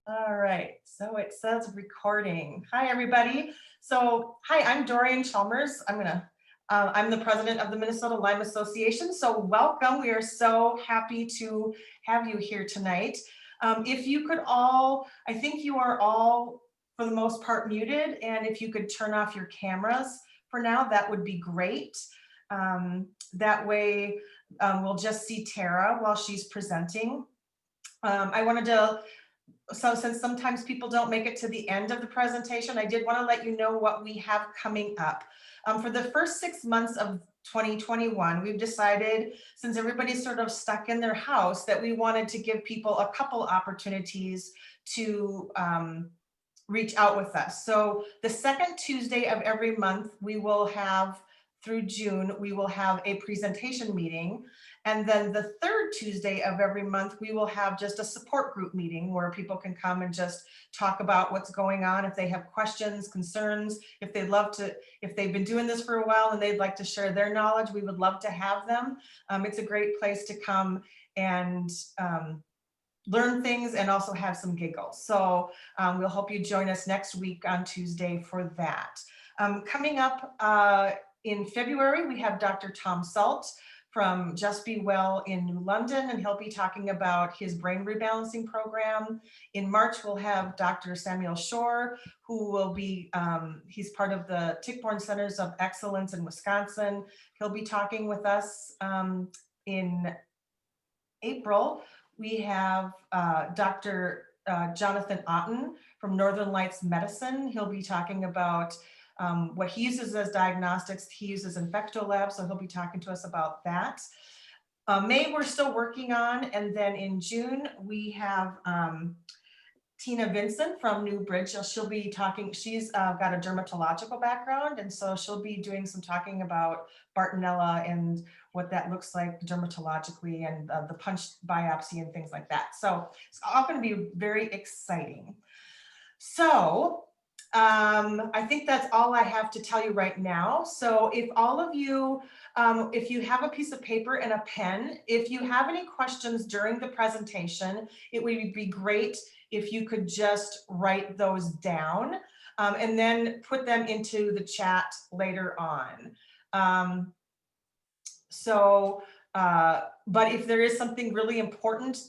All right, so it says recording. Hi, everybody. So, hi, I'm Dorian Chalmers. I'm the president of the Minnesota Lyme Association. So, welcome. We are so happy to have you here tonight. If you could all, I think you are all, for the most part, muted, and if you could turn off your cameras for now, that would be great. That way, we'll just see Tara while she's presenting. I wanted to So since sometimes people don't make it to the end of the presentation, I did want to let you know what we have coming up. For the first 6 months of 2021, we've decided, since everybody's sort of stuck in their house, that we wanted to give people a couple opportunities to reach out with us. So the second Tuesday of every month, we will have, through June, we will have a presentation meeting. And then the third Tuesday of every month, we will have just a support group meeting where people can come and just talk about what's going on. If they have questions, concerns, if they've been doing this for a while and they'd like to share their knowledge, we would love to have them. It's a great place to come and learn things and also have some giggles. So we'll hope you join us next week on Tuesday for that. Coming up in February, we have Dr. Tom Salt from Just Be Well in New London, and he'll be talking about his brain rebalancing program. In March, we'll have Dr. Samuel Shore, who will be, he's part of the Tick-Borne Centers of Excellence in Wisconsin. He'll be talking with us in April. We have Dr. Jonathan Otten from Northern Lights Medicine. He'll be talking about what he uses as diagnostics. He uses InfectoLab, so he'll be talking to us about that. May, we're still working on, and then in June, we have Tina Vincent from New Bridge. She'll be talking, she's got a dermatological background, and so she'll be doing some talking about Bartonella and what that looks like dermatologically and the punch biopsy and things like that. So it's all going to be very exciting. So I think that's all I have to tell you right now. So if all of you, if you have a piece of paper and a pen, if you have any questions during the presentation, it would be great if you could just write those down and then put them into the chat later on. But if there is something really important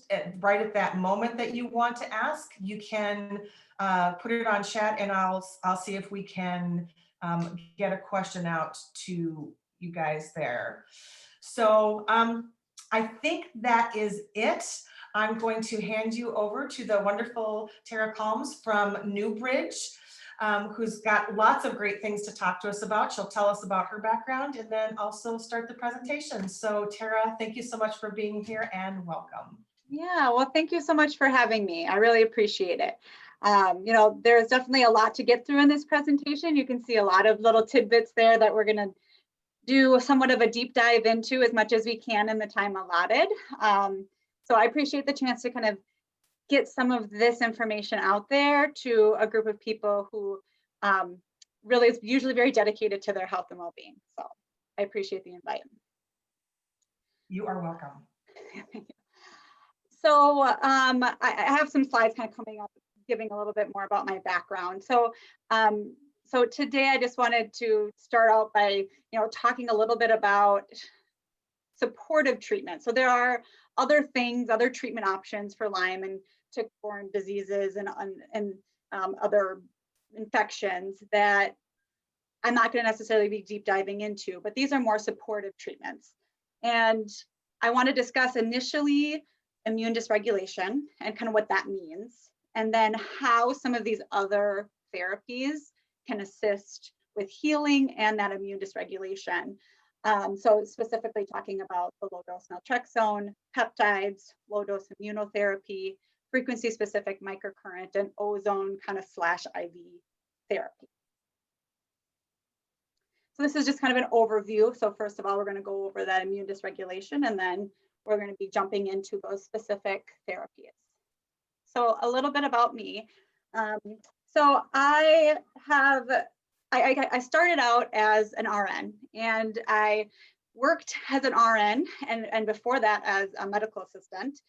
right at that moment that you want to ask, you can put it on chat, and I'll see if we can get a question out to you guys there. So I think that is it. I'm going to hand you over to the wonderful Tara Calms from New Bridge, who's got lots of great things to talk to us about. She'll tell us about her background and then also start the presentation. So Tara, thank you so much for being here and welcome. Yeah, well, thank you so much for having me. I really appreciate it. You know, there's definitely a lot to get through in this presentation. You can see a lot of little tidbits there that we're going to do somewhat of a deep dive into as much as we can in the time allotted. So I appreciate the chance to kind of get some of this information out there to a group of people who really is usually very dedicated to their health and well-being. So I appreciate the invite. You are welcome. Thank you. So I have some slides kind of coming up, giving a little bit more about my background. So so today I just wanted to start out by, talking a little bit about supportive treatment. So there are other things, other treatment options for Lyme and tick-borne diseases and other infections that I'm not going to necessarily be deep diving into, but these are more supportive treatments. And I want to discuss initially immune dysregulation and kind of what that means, and then how some of these other therapies can assist with healing and that immune dysregulation. So specifically talking about the low-dose naltrexone, peptides, low-dose immunotherapy, frequency-specific microcurrent, and ozone kind of /IV therapy. So this is just kind of an overview. So first of all, we're going to go over that immune dysregulation, and then we're going to be jumping into those specific therapies. So a little bit about me. So I started out as an RN, and I worked as an RN and before that as a medical assistant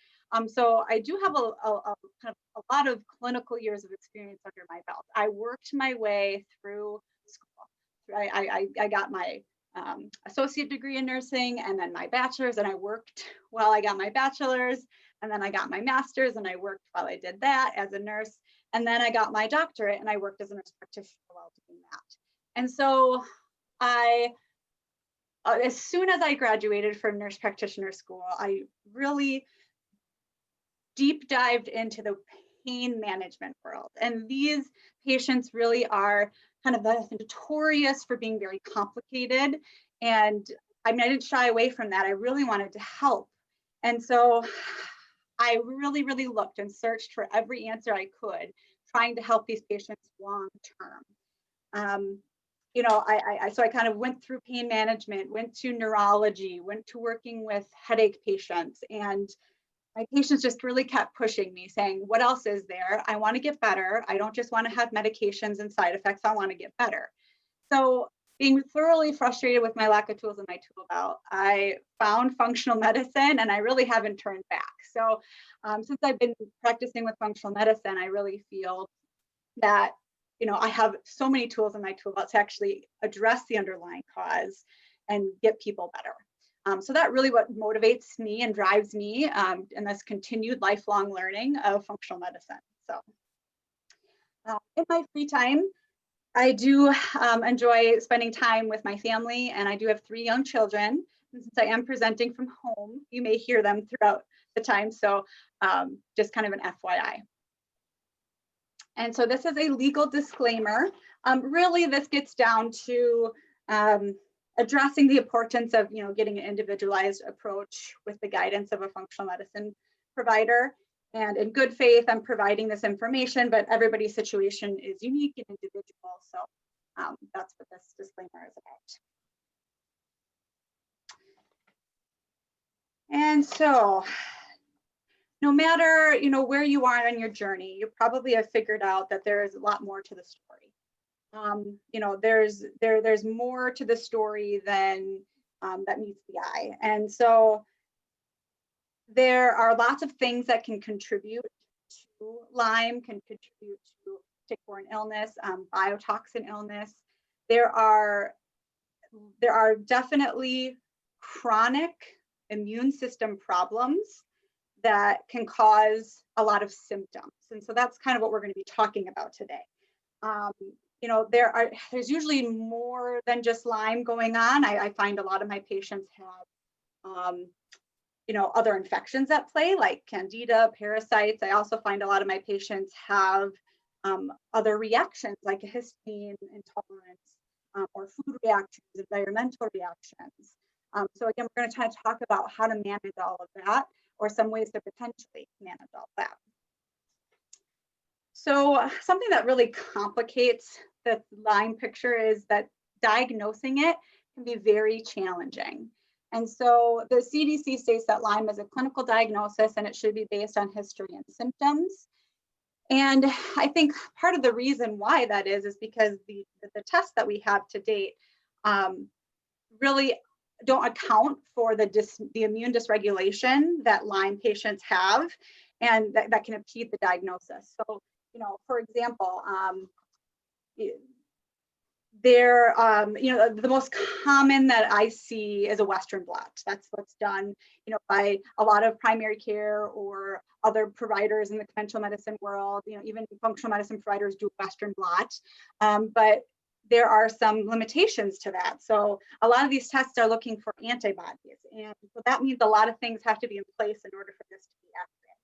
So I do have kind of a lot of clinical years of experience under my belt. I worked my way through school. I got my associate degree in nursing and then my bachelor's, and I worked while I got my bachelor's, and then I got my master's and I worked while I did that as a nurse. And then I got my doctorate and I worked as a nurse practitioner while doing that. And so as soon as I graduated from nurse practitioner school, I really deep dived into the pain management world. And these patients really are kind of notorious for being very complicated. And I mean, I didn't shy away from that. I really wanted to help. And so I really, really looked and searched for every answer I could, trying to help these patients long term. You know, so I kind of went through pain management, went to neurology, went to working with headache patients, and my patients just really kept pushing me, saying, what else is there? I want to get better. I don't just want to have medications and side effects. I want to get better. So being thoroughly frustrated with my lack of tools in my tool belt, I found functional medicine, and I really haven't turned back. So since I've been practicing with functional medicine, I really feel that, you know, I have so many tools in my tool belt to actually address the underlying cause and get people better. So that really what motivates me and drives me in this continued lifelong learning of functional medicine. So in my free time, I do enjoy spending time with my family, and I do have 3 young children. And since I am presenting from home, you may hear them throughout the time. So just kind of an FYI. And so this is a legal disclaimer. Really, this gets down to addressing the importance of, you know, getting an individualized approach with the guidance of a functional medicine provider. And in good faith, I'm providing this information, but everybody's situation is unique and individual. So that's what this disclaimer is about. And so no matter, you know, where you are on your journey, you probably have figured out that there is a lot more to the story. You know, there's more to the story than that meets the eye. And so there are lots of things that can contribute to Lyme, can contribute to tick-borne illness, biotoxin illness. There are definitely chronic immune system problems that can cause a lot of symptoms. And so that's kind of what we're going to be talking about today. You know, there's usually more than just Lyme going on. I find a lot of my patients have, you know, other infections at play, like candida, parasites. I also find a lot of my patients have other reactions, like a histamine intolerance, or food reactions, environmental reactions. So again, we're going to try to talk about how to manage all of that, or some ways to potentially manage all that. So something that really complicates the Lyme picture is that diagnosing it can be very challenging. And so the CDC states that Lyme is a clinical diagnosis and it should be based on history and symptoms. And I think part of the reason why that is because the tests that we have to date really don't account for the immune dysregulation that Lyme patients have, and that can impede the diagnosis. So, you know, for example, you know, the most common that I see is a Western blot. That's what's done, you know, by a lot of primary care or other providers in the conventional medicine world. You know, even functional medicine providers do Western blot, but there are some limitations to that. So a lot of these tests are looking for antibodies, and so that means a lot of things have to be in place in order for this to be accurate.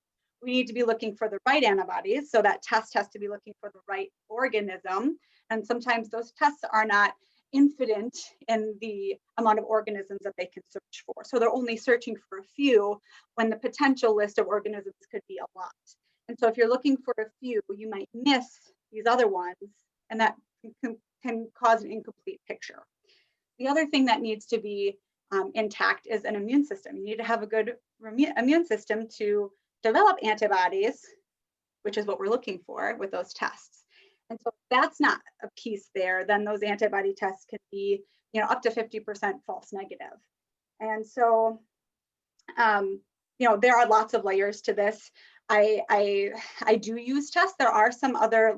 We need to be looking for the right antibodies, so that test has to be looking for the right organism. And sometimes those tests are not infinite in the amount of organisms that they can search for. So they're only searching for a few when the potential list of organisms could be a lot. And so if you're looking for a few, you might miss these other ones, and that can cause an incomplete picture. The other thing that needs to be intact is an immune system. You need to have a good immune system to develop antibodies, which is what we're looking for with those tests. And so if that's not a piece there, then those antibody tests could be, you know, up to 50% false negative. And so there are lots of layers to this. I do use tests. There are some other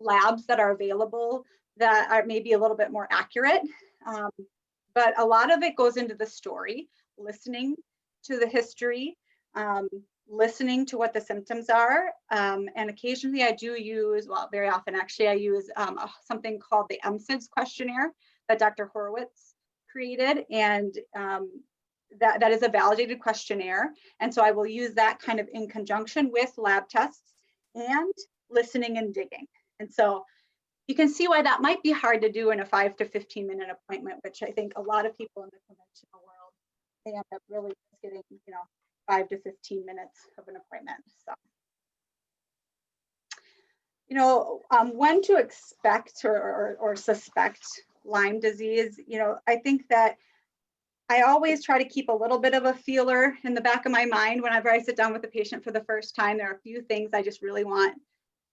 labs that are available that are maybe a little bit more accurate. But a lot of it goes into the story, listening to the history, listening to what the symptoms are. And occasionally I do use, well, very often actually, I use something called the MSIDS questionnaire that Dr. Horowitz created. And that is a validated questionnaire. And so I will use that kind of in conjunction with lab tests and listening and digging. And so you can see why that might be hard to do in a 5 to 15 minute appointment, which I think a lot of people in the conventional world, they end up really just getting, 5 to 15 minutes of an appointment. So, when to expect or suspect Lyme disease, I think that I always try to keep a little bit of a feeler in the back of my mind whenever I sit down with a patient for the first time. There are a few things I just really want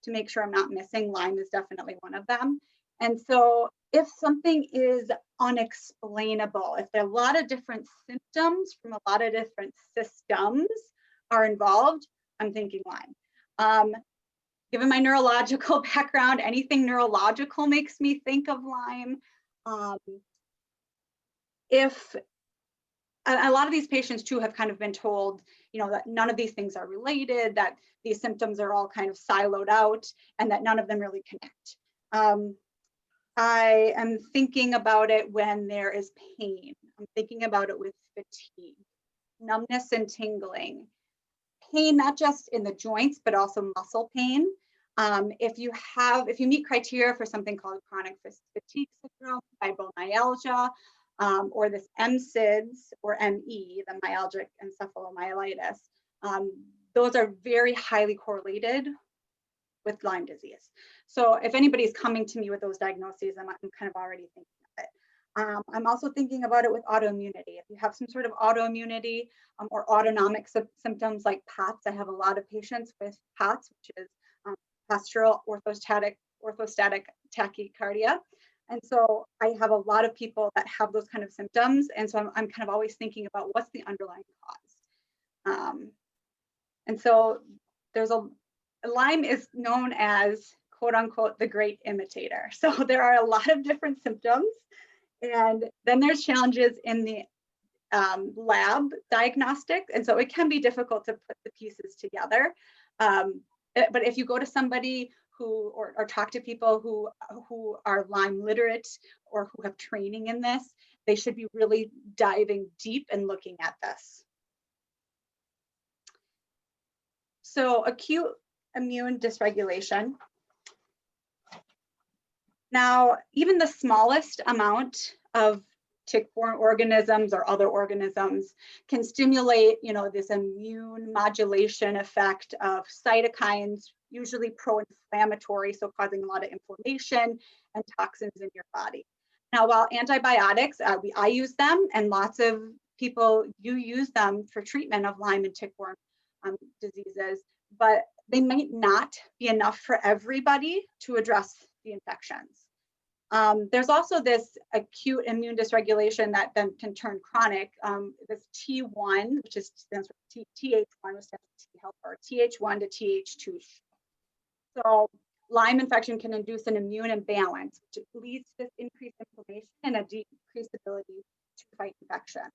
to make sure I'm not missing. Lyme is definitely one of them. And so if something is unexplainable, if there are a lot of different symptoms from a lot of different systems are involved, I'm thinking Lyme. Given my neurological background, anything neurological makes me think of Lyme. If a lot of these patients too have kind of been told, that none of these things are related, that these symptoms are all kind of siloed out, and that none of them really connect. I am thinking about it when there is pain. I'm thinking about it with fatigue, numbness and tingling. Pain, not just in the joints, but also muscle pain. If you meet criteria for something called chronic fatigue syndrome, fibromyalgia, or this MSIDS or ME, the myalgic encephalomyelitis, those are very highly correlated with Lyme disease. So if anybody's coming to me with those diagnoses, I'm kind of already thinking of it. I'm also thinking about it with autoimmunity. If you have some sort of autoimmunity or autonomic symptoms like POTS, I have a lot of patients with POTS, which is postural orthostatic tachycardia. And so I have a lot of people that have those kind of symptoms. And so I'm kind of always thinking about what's the underlying cause. And so Lyme is known as, quote unquote, the great imitator. So there are a lot of different symptoms. And then there's challenges in the lab diagnostic. And so it can be difficult to put the pieces together. But if you go to somebody or talk to people who are Lyme literate or who have training in this, they should be really diving deep and looking at this. So acute immune dysregulation. Now, even the smallest amount of tick-borne organisms or other organisms can stimulate, this immune modulation effect of cytokines, usually pro-inflammatory, so causing a lot of inflammation and toxins in your body. Now, while antibiotics, I use them, and lots of people use them for treatment of Lyme and tick-borne diseases, but they might not be enough for everybody to address the infections. There's also this acute immune dysregulation that then can turn chronic. This T1, which stands for TH1, which stands for T helper, TH1 to TH2. So Lyme infection can induce an immune imbalance, which leads to this increased inflammation and a decreased ability to fight infections.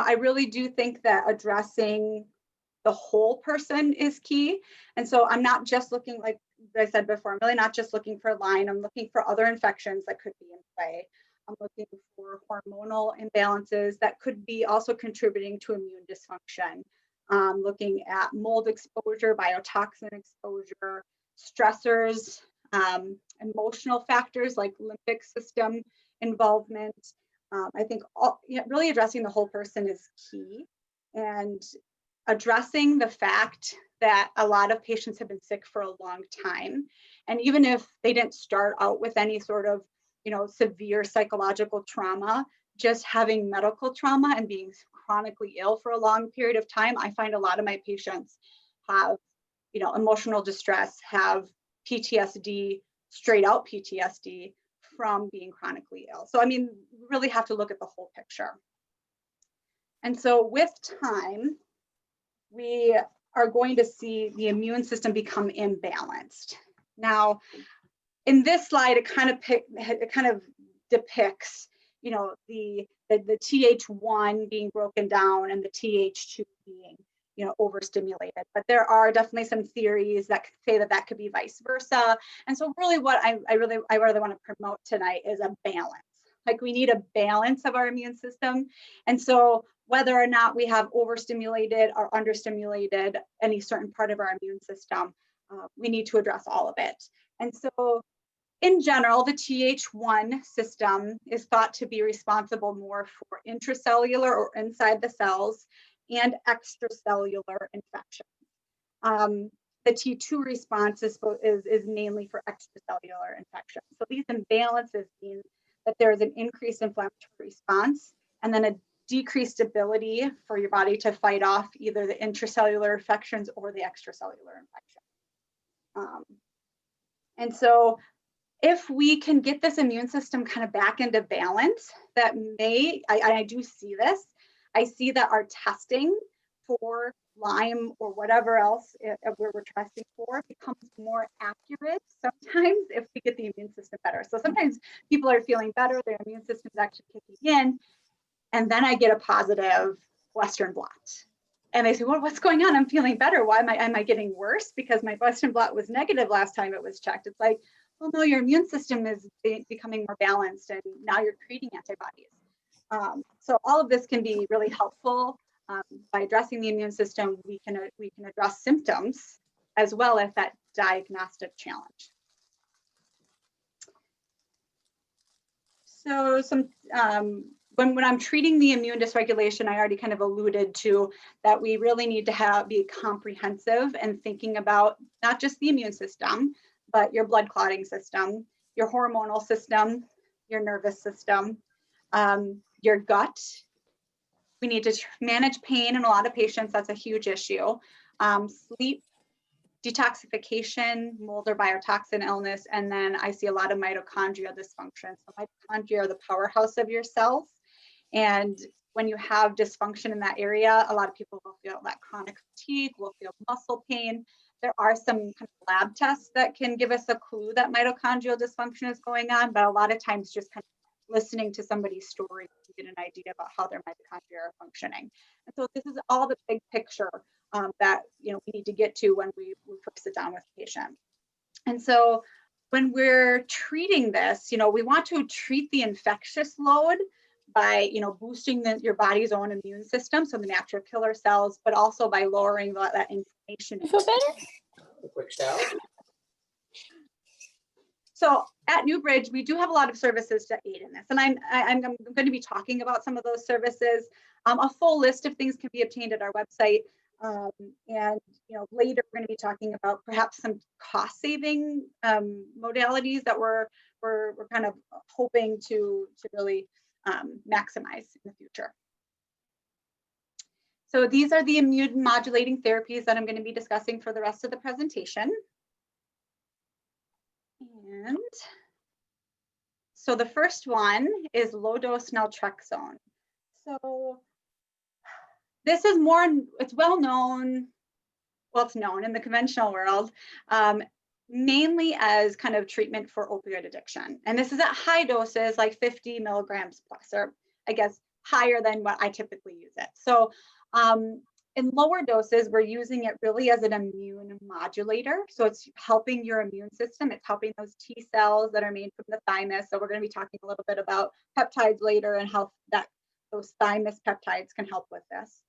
I really do think that addressing the whole person is key. And so I'm not just looking, like I said before, I'm really not just looking for Lyme. I'm looking for other infections that could be in play. I'm looking for hormonal imbalances that could be also contributing to immune dysfunction. Looking at mold exposure, biotoxin exposure, stressors, emotional factors like limbic system involvement. I think really addressing the whole person is key, and addressing the fact that a lot of patients have been sick for a long time. And even if they didn't start out with any sort of, severe psychological trauma, just having medical trauma and being chronically ill for a long period of time, I find a lot of my patients have, emotional distress, have PTSD, straight out PTSD from being chronically ill. So, we really have to look at the whole picture. And so with time, we are going to see the immune system become imbalanced. Now, in this slide, it kind of depicts, you know, the Th1 being broken down and the Th2 being, you know, overstimulated. But there are definitely some theories that say that that could be vice versa. And so really what I really want to promote tonight is a balance. Like we need a balance of our immune system. And so whether or not we have overstimulated or understimulated any certain part of our immune system, we need to address all of it. And so in general, the Th1 system is thought to be responsible more for intracellular or inside the cells and extracellular infections. The T2 response is mainly for extracellular infections. So these imbalances mean that there is an increased inflammatory response and then a decreased ability for your body to fight off either the intracellular infections or the extracellular infections. And so if we can get this immune system kind of back into balance, that I do see this. I see that our testing for Lyme or whatever else we're testing for becomes more accurate sometimes if we get the immune system better. So sometimes people are feeling better, their immune system is actually kicking in, and then I get a positive Western blot. And they say, well, what's going on? I'm feeling better. Why am I getting worse? Because my Western blot was negative last time it was checked. It's like, well, no, your immune system is becoming more balanced and now you're creating antibodies. So all of this can be really helpful. By addressing the immune system, we can address symptoms as well as that diagnostic challenge. So when I'm treating the immune dysregulation, I already kind of alluded to that we really need to be comprehensive and thinking about not just the immune system, but your blood clotting system, your hormonal system, your nervous system, your gut. We need to manage pain in a lot of patients. That's a huge issue. Sleep, detoxification, mold or biotoxin illness, and then I see a lot of mitochondria dysfunction. So mitochondria are the powerhouse of your cells. And when you have dysfunction in that area, a lot of people will feel that chronic fatigue, will feel muscle pain. There are some kind of lab tests that can give us a clue that mitochondrial dysfunction is going on, but a lot of times just kind of listening to somebody's story to get an idea about how their mitochondria are functioning. And so this is all the big picture that we need to get to when we first sit down with a patient. And so when we're treating this, we want to treat the infectious load by boosting your body's own immune system, so the natural killer cells, but also by lowering that inflammation. You feel better? A quick shower. So at Newbridge, we do have a lot of services to aid in this, and I'm going to be talking about some of those services. A full list of things can be obtained at our website, and later we're going to be talking about perhaps some cost-saving modalities that we're kind of hoping to really maximize in the future. So these are the immune modulating therapies that I'm going to be discussing for the rest of the presentation. And so the first one is low dose naltrexone. So this is it's well known, it's known in the conventional world, mainly as kind of treatment for opioid addiction. And this is at high doses, like 50 milligrams plus, or I guess higher than what I typically use it. So in lower doses, we're using it really as an immune modulator. So it's helping your immune system. It's helping those T cells that are made from the thymus. So we're going to be talking a little bit about peptides later and how those thymus peptides can help with this.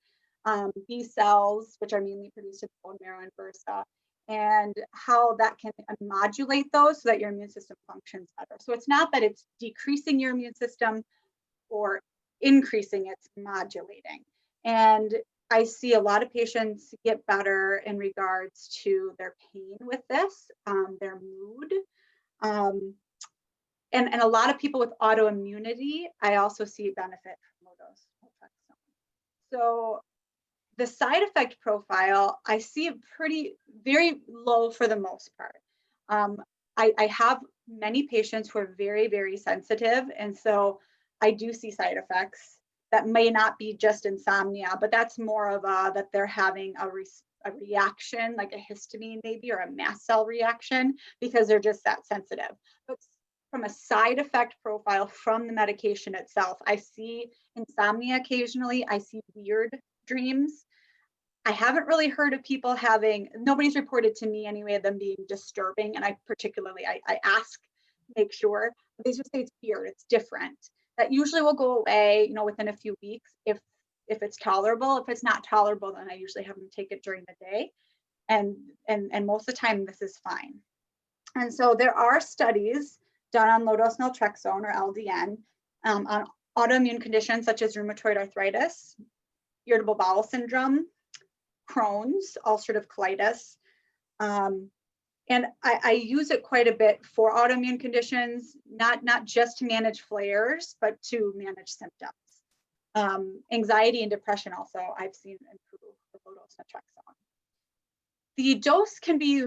B cells, which are mainly produced in bone marrow and bursa, and how that can modulate those so that your immune system functions better. So it's not that it's decreasing your immune system or increasing, it's modulating. And I see a lot of patients get better in regards to their pain with this, their mood. And a lot of people with autoimmunity, I also see benefit from low dose naltrexone. So the side effect profile, I see very low for the most part. I have many patients who are very, very sensitive. And so I do see side effects. that may not be just insomnia, but that's more of that they're having a reaction, like a histamine maybe, or a mast cell reaction, because they're just that sensitive. But from a side effect profile from the medication itself, I see insomnia occasionally. I see weird dreams. I haven't really heard of people having, nobody's reported to me anyway, of them being disturbing. And I ask, make sure, but they just say it's weird, it's different. That usually will go away, within a few weeks if it's tolerable. If it's not tolerable, then I usually have them take it during the day. And most of the time this is fine. And so there are studies done on low-dose naltrexone, or LDN, on autoimmune conditions such as rheumatoid arthritis, irritable bowel syndrome, Crohn's, ulcerative colitis. And I use it quite a bit for autoimmune conditions, not just to manage flares, but to manage symptoms. Anxiety and depression also I've seen improve with low-dose naltrexone. The dose can be,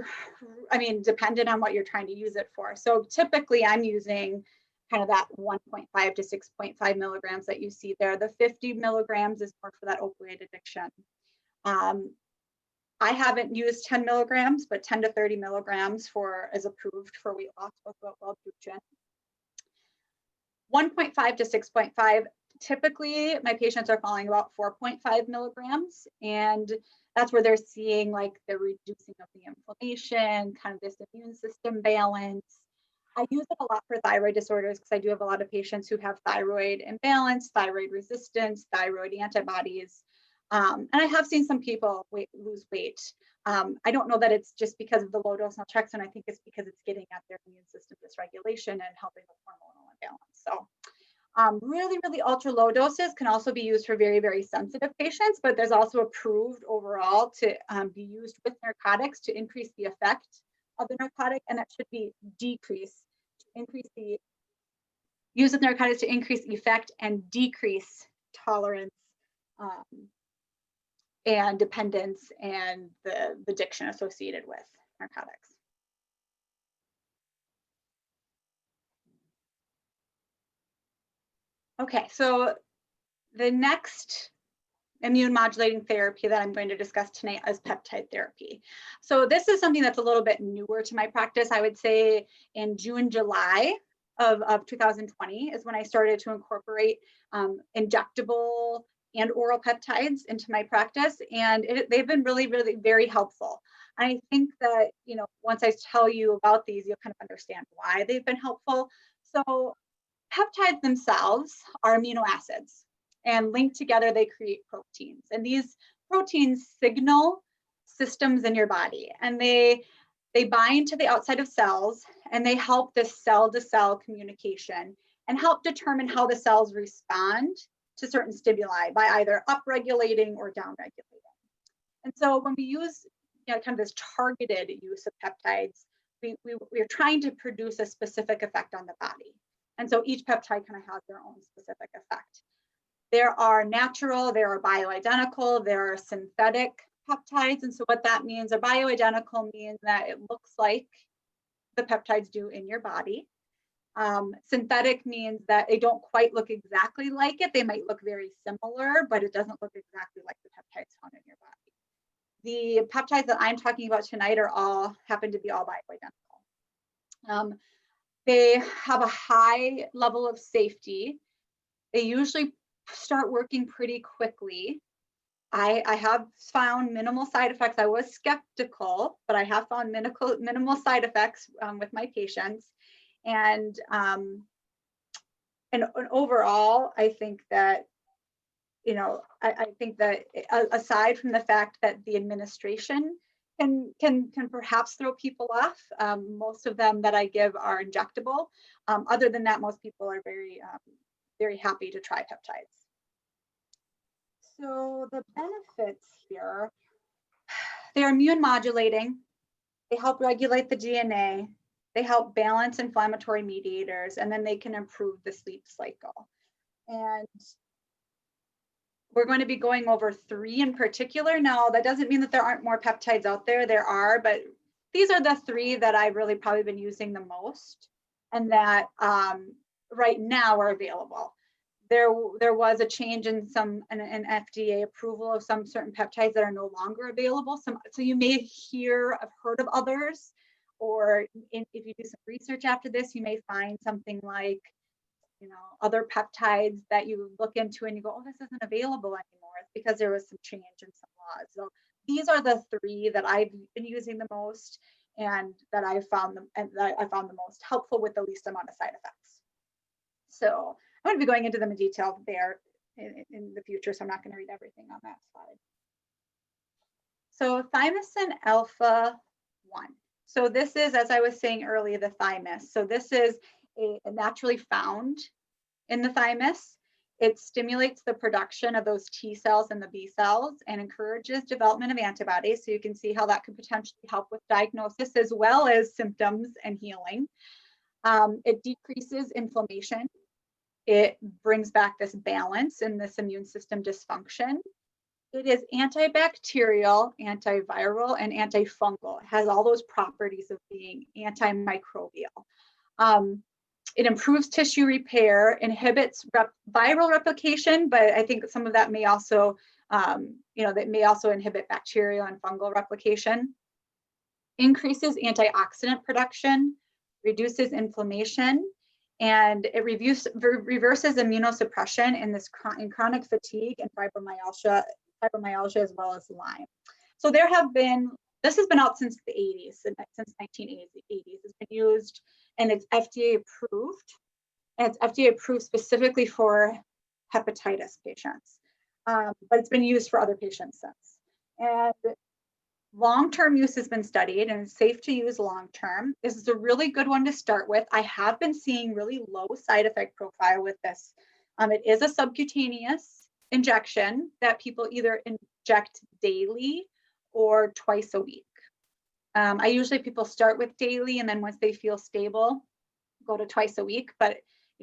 dependent on what you're trying to use it for. So typically I'm using kind of that 1.5 to 6.5 milligrams that you see there. The 50 milligrams is more for that opioid addiction. I haven't used 10 milligrams, but 10 to 30 milligrams is approved for weight loss with Wellbutrin. 1.5 to 6.5, typically my patients are falling about 4.5 milligrams. And that's where they're seeing like the reducing of the inflammation, kind of this immune system balance. I use it a lot for thyroid disorders because I do have a lot of patients who have thyroid imbalance, thyroid resistance, thyroid antibodies. And I have seen some people lose weight. I don't know that it's just because of the low dose naltrexone. I think it's because it's getting at their immune system dysregulation and helping with hormonal imbalance. So really, really ultra low doses can also be used for very, very sensitive patients, but there's also approved overall to be used with narcotics to increase the effect of the narcotic, and that should be use of narcotics to increase effect and decrease tolerance and dependence and the addiction associated with narcotics. Okay, so the next immune modulating therapy that I'm going to discuss tonight is peptide therapy. So this is something that's a little bit newer to my practice. I would say in June, July of 2020 is when I started to incorporate injectable and oral peptides into my practice. And they've been really, really very helpful. I think that, once I tell you about these, you'll kind of understand why they've been helpful. So peptides themselves are amino acids, and linked together, they create proteins. And these proteins signal systems in your body, and they bind to the outside of cells, and they help this cell-to-cell communication and help determine how the cells respond to certain stimuli by either upregulating or downregulating. And so when we use kind of this targeted use of peptides, we're trying to produce a specific effect on the body. And so each peptide kind of has their own specific effect. There are natural, there are bioidentical, there are synthetic peptides. And so what that means, a bioidentical means that it looks like the peptides do in your body. Synthetic means that they don't quite look exactly like it. They might look very similar, but it doesn't look exactly like the peptides found in your body. The peptides that I'm talking about tonight happen to be all bioidentical. They have a high level of safety. They usually start working pretty quickly. I have found minimal side effects. I was skeptical, but I have found minimal side effects with my patients. And overall, I think that, I think that aside from the fact that the administration can perhaps throw people off, most of them that I give are injectable. Other than that, most people are very, very happy to try peptides. So the benefits here, they're immune modulating. They help regulate the DNA. They help balance inflammatory mediators, and then they can improve the sleep cycle. And we're going to be going over 3 in particular. Now, that doesn't mean that there aren't more peptides out there. There are, but these are the 3 that I've really probably been using the most and that right now are available. there was a change in an FDA approval of some certain peptides that are no longer available. So you may have heard of others, or if you do some research after this, you may find something like, other peptides that you look into and you go, oh, this isn't available anymore. It's because there was some change in some laws. So these are the 3 that I've been using the most, and that I found the most helpful with the least amount of side effects. So I'm going to be going into them in detail there in the future, so I'm not going to read everything on that slide. So thymosin alpha 1. So this is, as I was saying earlier, the thymus. So this is naturally found in the thymus. It stimulates the production of those T cells and the B cells and encourages development of antibodies. So you can see how that could potentially help with diagnosis as well as symptoms and healing. It decreases inflammation. It brings back this balance in this immune system dysfunction. It is antibacterial, antiviral, and antifungal. It has all those properties of being antimicrobial. It improves tissue repair, inhibits viral replication, but I think some of that may also, that may also inhibit bacterial and fungal replication. Increases antioxidant production, reduces inflammation, and it reverses immunosuppression in chronic fatigue and fibromyalgia as well as Lyme. So this has been out since the 80s, since 1980s. It's been used and it's FDA approved. And it's FDA approved specifically for hepatitis patients, but it's been used for other patients since. And long-term use has been studied and it's safe to use long-term. This is a really good one to start with. I have been seeing really low side effect profile with this. It is a subcutaneous injection that people either inject daily or twice a week. I usually people start with daily, and then once they feel stable, go to twice a week. But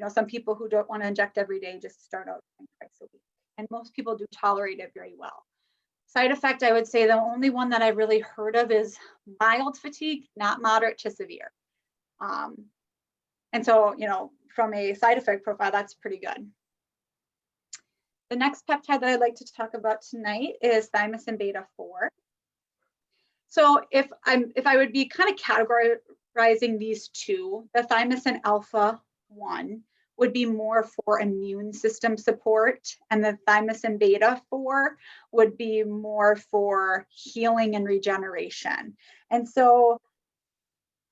some people who don't want to inject every day just start out twice a week. And most people do tolerate it very well. Side effect, I would say the only one that I've really heard of is mild fatigue, not moderate to severe. And so, from a side effect profile, that's pretty good. The next peptide that I'd like to talk about tonight is thymosin beta 4. So if I would be kind of categorizing these two, the thymosin alpha 1 would be more for immune system support, and the thymosin beta 4 would be more for healing and regeneration. And so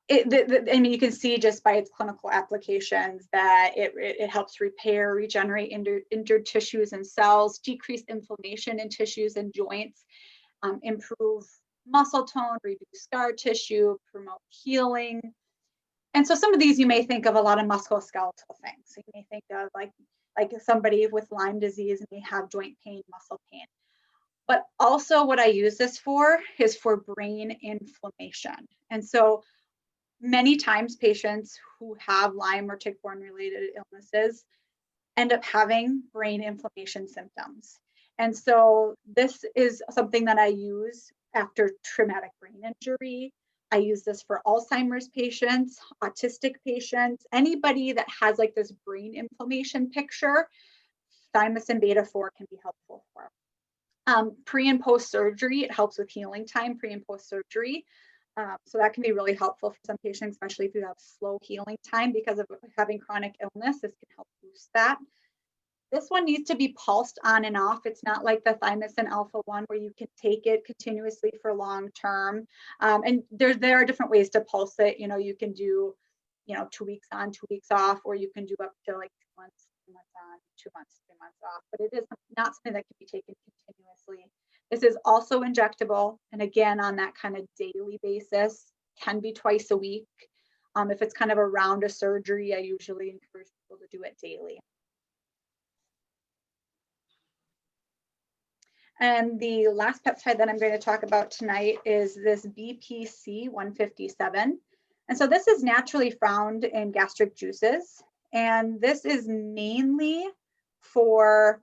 you can see just by its clinical applications that it helps repair, regenerate injured tissues and cells, decrease inflammation in tissues and joints, improve muscle tone, reduce scar tissue, promote healing. And so some of these you may think of a lot of musculoskeletal things. So you may think of like somebody with Lyme disease may have joint pain, muscle pain. But also what I use this for is for brain inflammation. And so many times patients who have Lyme or tick-borne related illnesses end up having brain inflammation symptoms. And so this is something that I use after traumatic brain injury. I use this for Alzheimer's patients, autistic patients, anybody that has like this brain inflammation picture, thymosin beta 4 can be helpful for. Pre and post surgery, it helps with healing time, pre and post surgery. So that can be really helpful for some patients, especially if you have slow healing time because of having chronic illness. This can help boost that. This one needs to be pulsed on and off. It's not like the thymosin alpha 1 where you can take it continuously for long term. And there are different ways to pulse it. You can do, 2 weeks on, 2 weeks off, or you can do up to like 2 months, 3 months on, 2 months, 3 months off. But it is not something that can be taken continuously. This is also injectable. And again, on that kind of daily basis, can be twice a week. If it's kind of around a surgery, I usually encourage people to do it daily. And the last peptide that I'm going to talk about tonight is this BPC 157. And so this is naturally found in gastric juices. And this is mainly for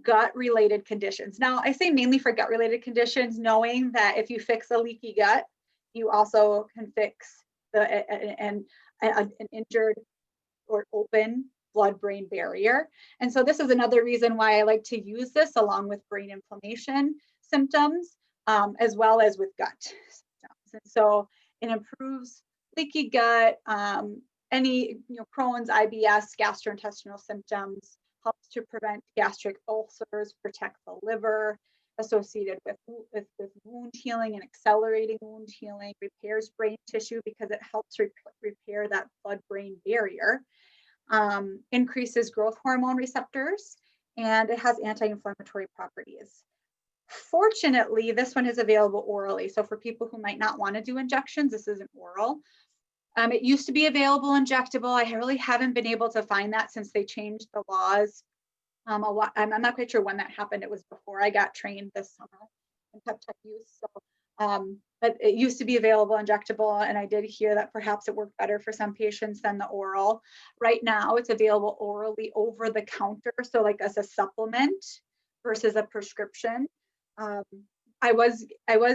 gut-related conditions. Now, I say mainly for gut-related conditions, knowing that if you fix a leaky gut, you also can fix an injured or open blood-brain barrier. And so this is another reason why I like to use this along with brain inflammation symptoms, as well as with gut symptoms. And so it improves leaky gut, any Crohn's, IBS, gastrointestinal symptoms, helps to prevent gastric ulcers, protect the liver, associated with wound healing and accelerating wound healing, repairs brain tissue because it helps repair that blood-brain barrier, increases growth hormone receptors, and it has anti-inflammatory properties. Fortunately, this one is available orally. So for people who might not want to do injections, this isn't oral. It used to be available injectable. I really haven't been able to find that since they changed the laws. I'm not quite sure when that happened. It was before I got trained this summer in peptide use. So, but it used to be available injectable, and I did hear that perhaps it worked better for some patients than the oral. Right now, it's available orally over the counter, so like as a supplement versus a prescription. I was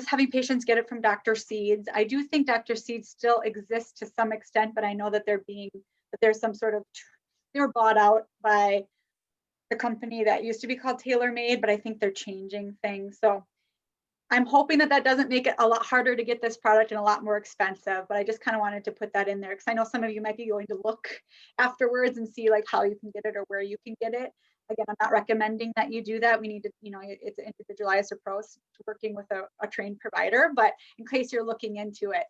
having patients get it from Dr. Seeds. I do think Dr. Seeds still exists to some extent, but I know that there's some sort of, they were bought out by the company that used to be called TaylorMade, but I think they're changing things. So I'm hoping that that doesn't make it a lot harder to get this product and a lot more expensive, but I just kind of wanted to put that in there because I know some of you might be going to look afterwards and see like how you can get it or where you can get it. Again, I'm not recommending that you do that. We need to, it's an individualized approach to working with a trained provider, but in case you're looking into it,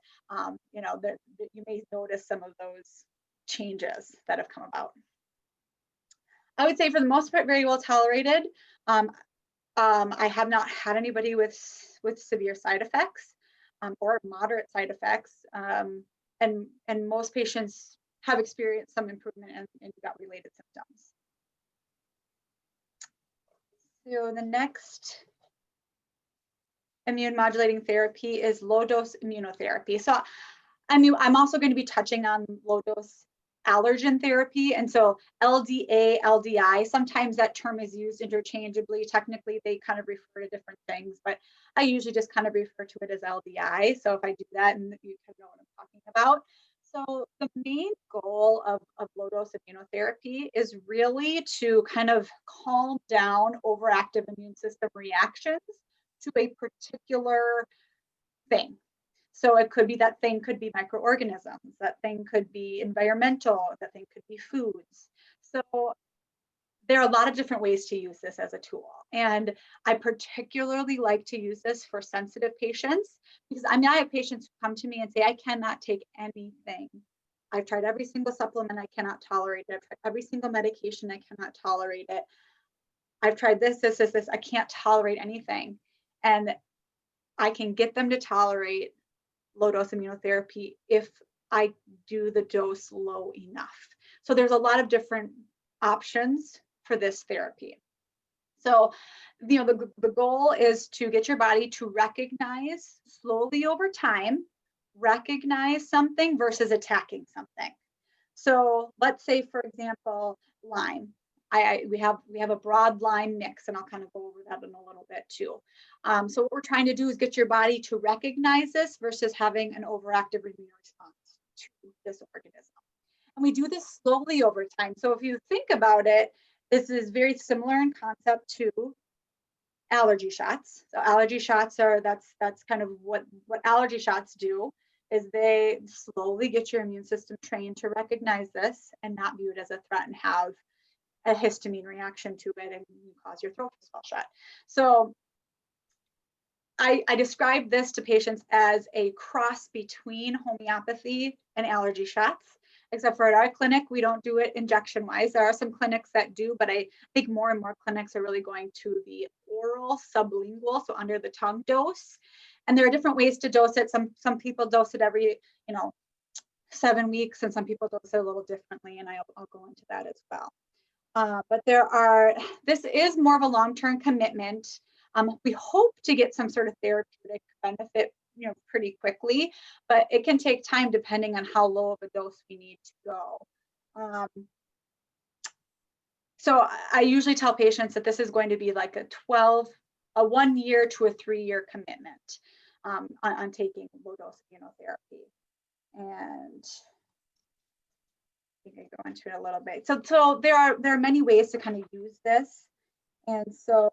you may notice some of those changes that have come about. I would say for the most part, very well tolerated. I have not had anybody with severe side effects or moderate side effects, and most patients have experienced some improvement in gut-related symptoms. So the next immune modulating therapy is low-dose immunotherapy. So I'm also going to be touching on low-dose allergen therapy. And so LDA, LDI, sometimes that term is used interchangeably. Technically, they kind of refer to different things, but I usually just kind of refer to it as LDI. So if I do that, and you can know what I'm talking about. So the main goal of low-dose immunotherapy is really to kind of calm down overactive immune system reactions to a particular thing. So it could be that thing could be microorganisms, that thing could be environmental, that thing could be foods. So there are a lot of different ways to use this as a tool. And I particularly like to use this for sensitive patients because I have patients who come to me and say, I cannot take anything. I've tried every single supplement, I cannot tolerate it. I've tried every single medication, I cannot tolerate it. I've tried this, I can't tolerate anything. And I can get them to tolerate low-dose immunotherapy if I do the dose low enough. So there's a lot of different options for this therapy. So, the goal is to get your body to recognize slowly over time, recognize something versus attacking something. So let's say, for example, Lyme. We have a broad Lyme mix, and I'll kind of go over that in a little bit too. So what we're trying to do is get your body to recognize this versus having an overactive immune response to this organism. And we do this slowly over time. So if you think about it, this is very similar in concept to allergy shots. So allergy shots that's kind of what allergy shots do, is they slowly get your immune system trained to recognize this and not view it as a threat and have a histamine reaction to it and cause your throat to swell shut. So I describe this to patients as a cross between homeopathy and allergy shots, except for at our clinic, we don't do it injection wise. There are some clinics that do, but I think more and more clinics are really going to the oral sublingual, so under the tongue dose. And there are different ways to dose it. Some people dose it every, 7 weeks, and some people dose it a little differently, and I'll go into that as well. But this is more of a long-term commitment. We hope to get some sort of therapeutic benefit, pretty quickly, but it can take time depending on how low of a dose we need to go. So I usually tell patients that this is going to be like a 1 year to a 3 year commitment on taking low dose immunotherapy. And think I go into it a little bit. So there are many ways to kind of use this. And so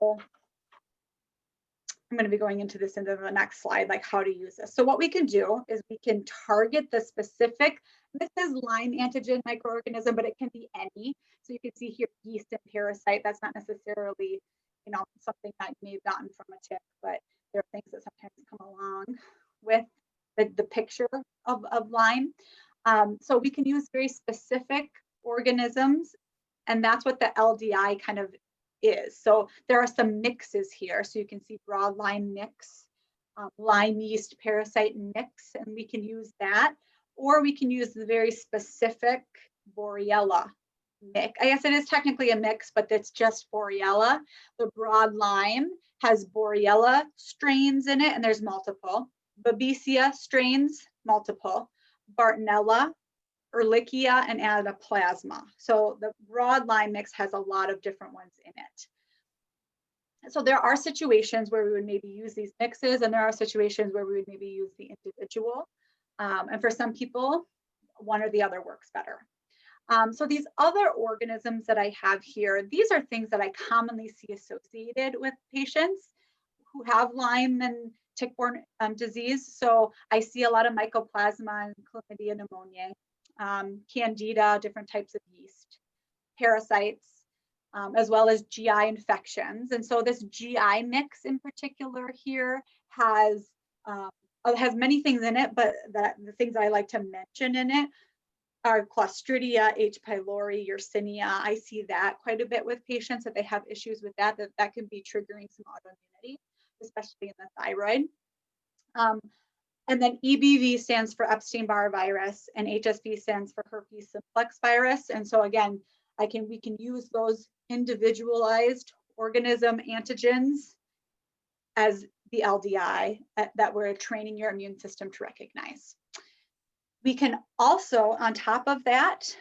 I'm going to be going into this into the next slide, like how to use this. So what we can do is we can target the specific, this is Lyme antigen microorganism, but it can be any. So you can see here yeast and parasite. That's not necessarily, you know, something that you may have gotten from a tick, but there are things that sometimes come along with the picture of Lyme. So we can use very specific organisms, and that's what the LDI kind of is. So there are some mixes here. So you can see broad Lyme mix, Lyme yeast parasite mix, and we can use that. Or we can use the very specific Borrelia mix. I guess it is technically a mix, but it's just Borrelia. The broad Lyme has Borrelia strains in it, and there's multiple. Babesia strains, multiple. Bartonella, Ehrlichia, and Anaplasma. So the broad Lyme mix has a lot of different ones in it. So there are situations where we would maybe use these mixes, and there are situations where we would maybe use the individual. And for some people, one or the other works better. So these other organisms that I have here, these are things that I commonly see associated with patients who have Lyme and tick-borne disease. So I see a lot of Mycoplasma and Chlamydia pneumoniae, Candida, different types of yeast, parasites, as well as GI infections. And so this GI mix in particular here has many things in it, but the things I like to mention in it are Clostridia, H. pylori, Yersinia. I see that quite a bit with patients, that they have issues with that can be triggering some autoimmunity, especially in the thyroid. And then EBV stands for Epstein-Barr virus, and HSV stands for herpes simplex virus. And so again, we can use those individualized organism antigens as the LDI that we're training your immune system to recognize. We can also, on top of that,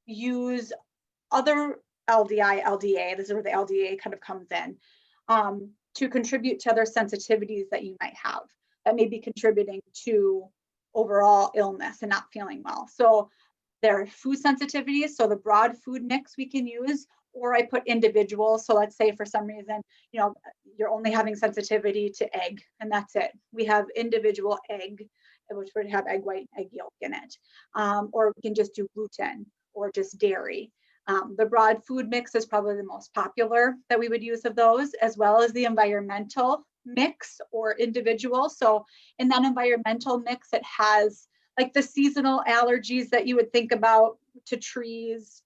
use other LDI, LDA, this is where the LDA kind of comes in, to contribute to other sensitivities that you might have that may be contributing to overall illness and not feeling well. So there are food sensitivities, so the broad food mix we can use, or I put individual. So let's say for some reason, you know, you're only having sensitivity to egg, and that's it. We have individual egg, which would have egg white, egg yolk in it. Or we can just do gluten or just dairy. The broad food mix is probably the most popular that we would use of those, as well as the environmental mix or individual. So in that environmental mix, it has like the seasonal allergies that you would think about to trees,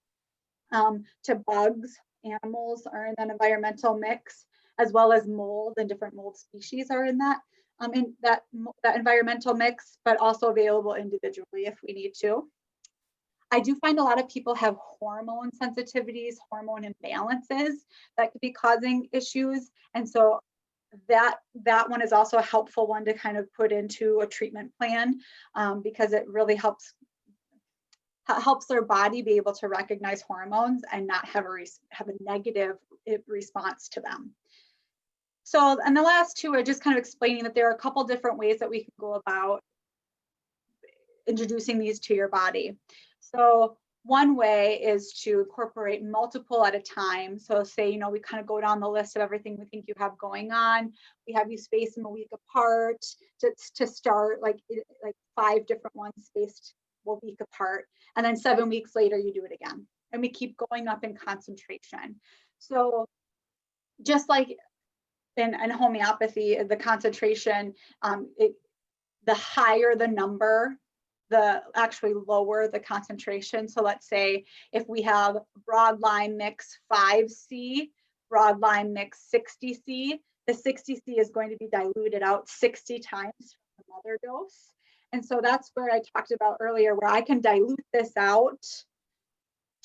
to bugs, animals are in that environmental mix, as well as mold, and different mold species are in that environmental mix, but also available individually if we need to. I do find a lot of people have hormone sensitivities, hormone imbalances that could be causing issues. And so that one is also a helpful one to kind of put into a treatment plan, because it really helps their body be able to recognize hormones and not have a negative response to them. So, and the last two are just kind of explaining that there are a couple different ways that we can go about introducing these to your body. So one way is to incorporate multiple at a time. So say, you know, we kind of go down the list of everything we think you have going on. We have you space them a week apart to start, like 5 different ones spaced a week apart. And then 7 weeks later, you do it again. And we keep going up in concentration. So just like in homeopathy, the concentration, the higher the number, the actually lower the concentration. So let's say if we have broad Lyme mix 5C, broad Lyme mix 60C, the 60C is going to be diluted out 60 times from the mother dose. And so that's where I talked about earlier, where I can dilute this out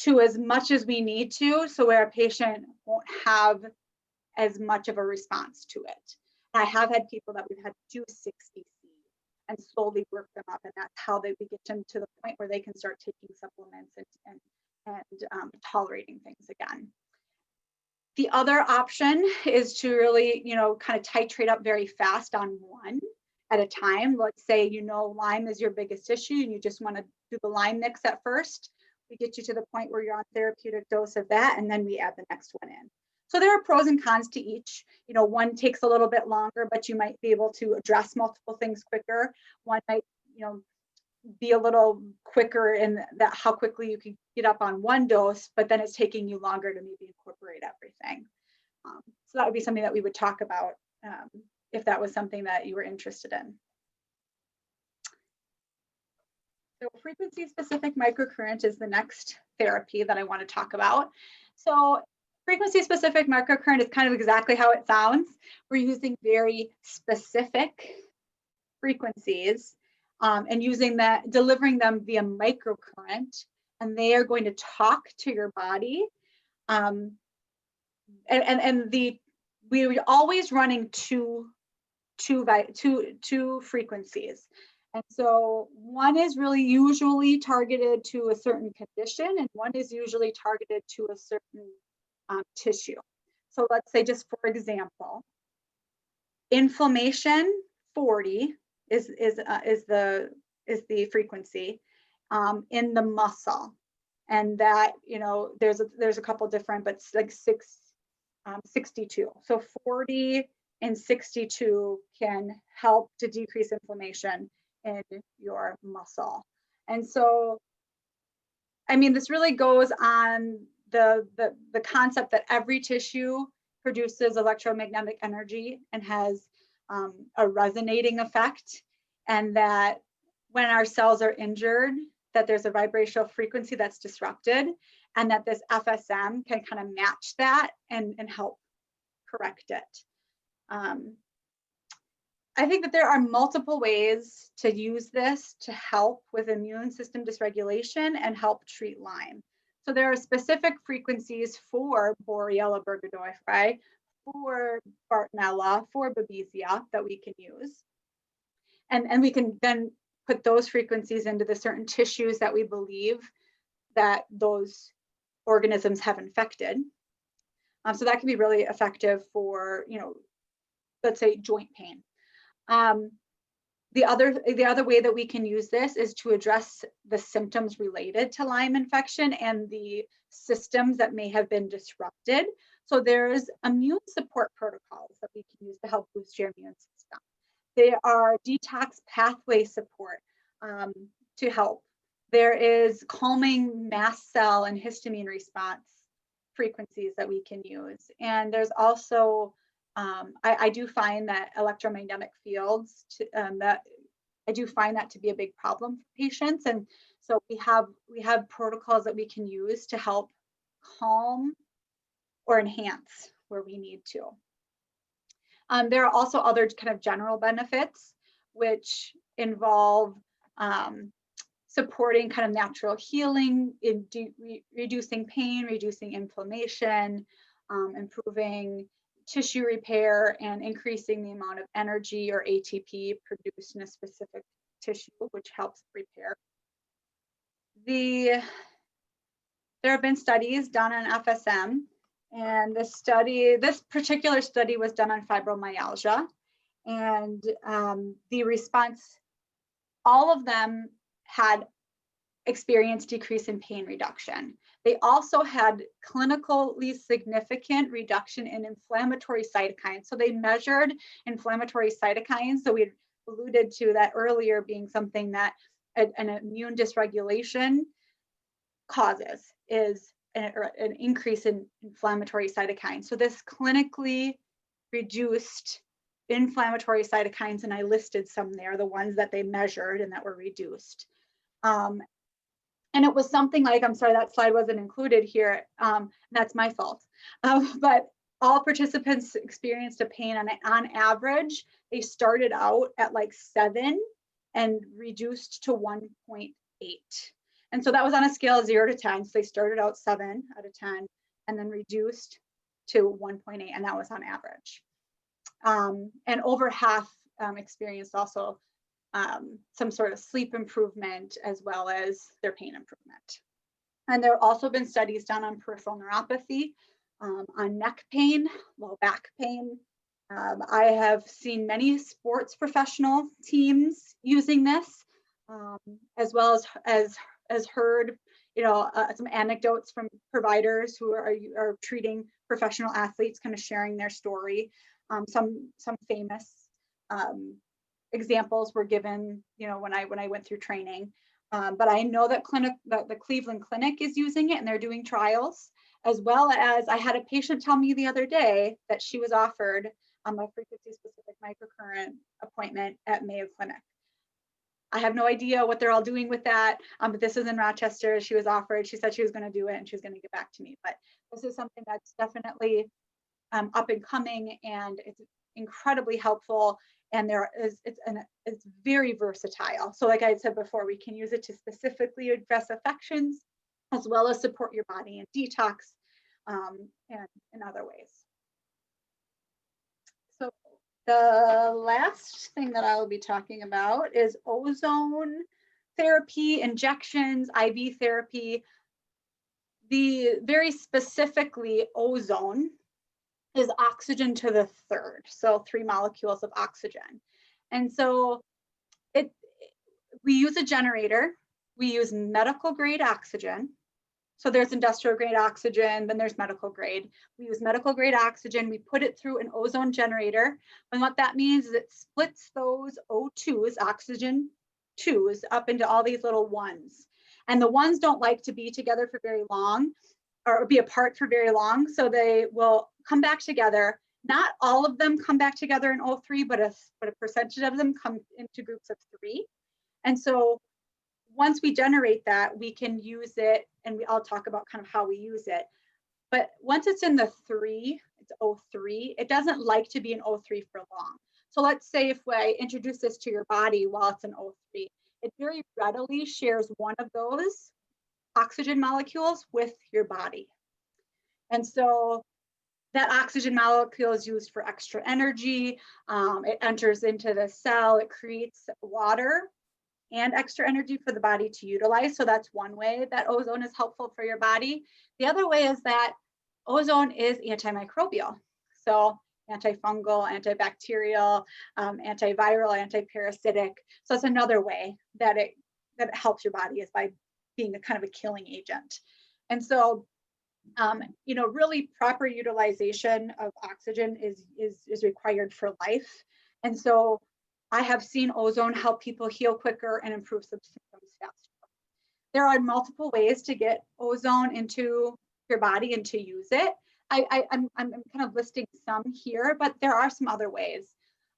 to as much as we need to, so where a patient won't have as much of a response to it. I have had people that we've had do 60C and slowly work them up, and that's how we get them to the point where they can start taking supplements and tolerating things again. The other option is to really, you know, kind of titrate up very fast on one at a time. Let's say, you know, Lyme is your biggest issue and you just want to do the Lyme mix at first. we get you to the point where you're on therapeutic dose of that, and then we add the next one in. So there are pros and cons to each. You know, one takes a little bit longer, but you might be able to address multiple things quicker. One might, you know, be a little quicker in that how quickly you can get up on one dose, but then it's taking you longer to maybe incorporate everything. So that would be something that we would talk about if that was something that you were interested in. So frequency-specific microcurrent is the next therapy that I want to talk about. So frequency-specific microcurrent is kind of exactly how it sounds. We're using very specific frequencies and using that, delivering them via microcurrent, and they are going to talk to your body. We're always running two frequencies. And so one is really usually targeted to a certain condition, and one is usually targeted to a certain tissue. So let's say, just for example, inflammation 40 is the frequency in the muscle, and that, you know, there's a couple different, but like 62. So 40 and 62 can help to decrease inflammation in your muscle. And so, I mean, this really goes on the concept that every tissue produces electromagnetic energy and has a resonating effect, and that when our cells are injured, that there's a vibrational frequency that's disrupted, and that this FSM can kind of match that and help correct it. I think that there are multiple ways to use this to help with immune system dysregulation and help treat Lyme. So there are specific frequencies for Borrelia burgdorferi, for Bartonella, for Babesia that we can use. And we can then put those frequencies into the certain tissues that we believe that those organisms have infected. So that can be really effective for, you know, let's say joint pain. The other way that we can use this is to address the symptoms related to Lyme infection and the systems that may have been disrupted. So there's immune support protocols that we can use to help boost your immune system. There are detox pathway support to help. There is calming mast cell and histamine response frequencies that we can use. And there's also, I do find that electromagnetic fields, I do find that to be a big problem for patients. And so we have protocols that we can use to help calm or enhance where we need to. There are also other kind of general benefits, which involve supporting kind of natural healing, reducing pain, reducing inflammation, improving tissue repair, and increasing the amount of energy or ATP produced in a specific tissue, which helps repair. There have been studies done on FSM, and this particular study was done on fibromyalgia, and the response, all of them had experienced decrease in pain reduction. They also had clinically significant reduction in inflammatory cytokines. So they measured inflammatory cytokines. So we alluded to that earlier being something that an immune dysregulation causes, is an increase in inflammatory cytokines. So this clinically reduced inflammatory cytokines, and I listed some there, the ones that they measured and that were reduced. And it was something like, I'm sorry, that slide wasn't included here. That's my fault. But all participants experienced a pain on average. They started out at like 7 and reduced to 1.8. And so that was on a scale of 0 to 10. So they started out 7 out of 10 and then reduced to 1.8, and that was on average. And over half experienced also some sort of sleep improvement as well as their pain improvement. And there have also been studies done on peripheral neuropathy, on neck pain, low back pain. I have seen many sports professional teams using this, as well as heard some anecdotes from providers who are treating professional athletes, kind of sharing their story. Some famous examples were given, when I went through training. But I know that the Cleveland Clinic is using it and they're doing trials, as well as I had a patient tell me the other day that she was offered a frequency specific microcurrent appointment at Mayo Clinic. I have no idea what they're all doing with that, but this is in Rochester. She was offered, she said she was going to do it and she was going to get back to me. But this is something that's definitely up and coming, and it's incredibly helpful. And it's very versatile. So like I said before, we can use it to specifically address affections, as well as support your body in detox and in other ways. So the last thing that I will be talking about is ozone therapy, injections, IV therapy. The very specifically ozone is oxygen to the third, so 3 molecules of oxygen. And so we use a generator, we use medical grade oxygen. So there's industrial grade oxygen, then there's medical grade. We use medical grade oxygen, we put it through an ozone generator. And what that means is it splits those O2s, oxygen 2s, up into all these little ones. And the ones don't like to be together for very long, or be apart for very long. So they will come back together. Not all of them come back together in O3, but a percentage of them come into groups of 3. And so once we generate that, we can use it, and I'll talk about kind of how we use it. But once it's in the 3, it's O3, it doesn't like to be in O3 for long. So let's say if I introduce this to your body while it's in O3, it very readily shares one of those oxygen molecules with your body. And so that oxygen molecule is used for extra energy. It enters into the cell, it creates water and extra energy for the body to utilize. So that's one way that ozone is helpful for your body. The other way is that ozone is antimicrobial. So antifungal, antibacterial, antiviral, antiparasitic. So it's another way that it helps your body, is by being a kind of a killing agent. And so, really proper utilization of oxygen is required for life. And so I have seen ozone help people heal quicker and improve symptoms faster. There are multiple ways to get ozone into your body and to use it. I'm kind of listing some here, but there are some other ways.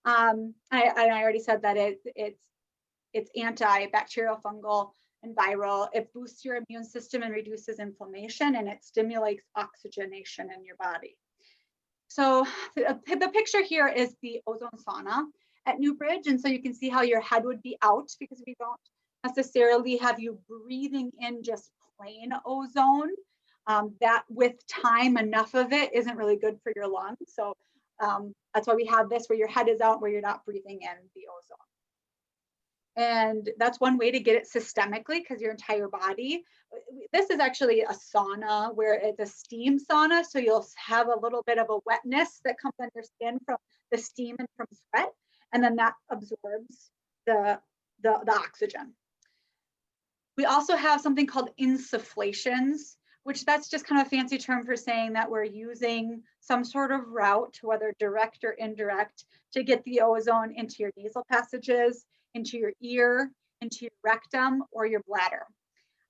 I already said that it's antibacterial, fungal, and viral. It boosts your immune system and reduces inflammation, and it stimulates oxygenation in your body. So the picture here is the ozone sauna at Newbridge. And so you can see how your head would be out, because we don't necessarily have you breathing in just plain ozone. That with time, enough of it isn't really good for your lungs. So that's why we have this, where your head is out, where you're not breathing in the ozone. And that's one way to get it systemically, because your entire body. This is actually a sauna where it's a steam sauna. So you'll have a little bit of a wetness that comes on your skin from the steam and from sweat. And then that absorbs the oxygen. We also have something called insufflations, which that's just kind of a fancy term for saying that we're using some sort of route, whether direct or indirect, to get the ozone into your nasal passages, into your ear, into your rectum, or your bladder.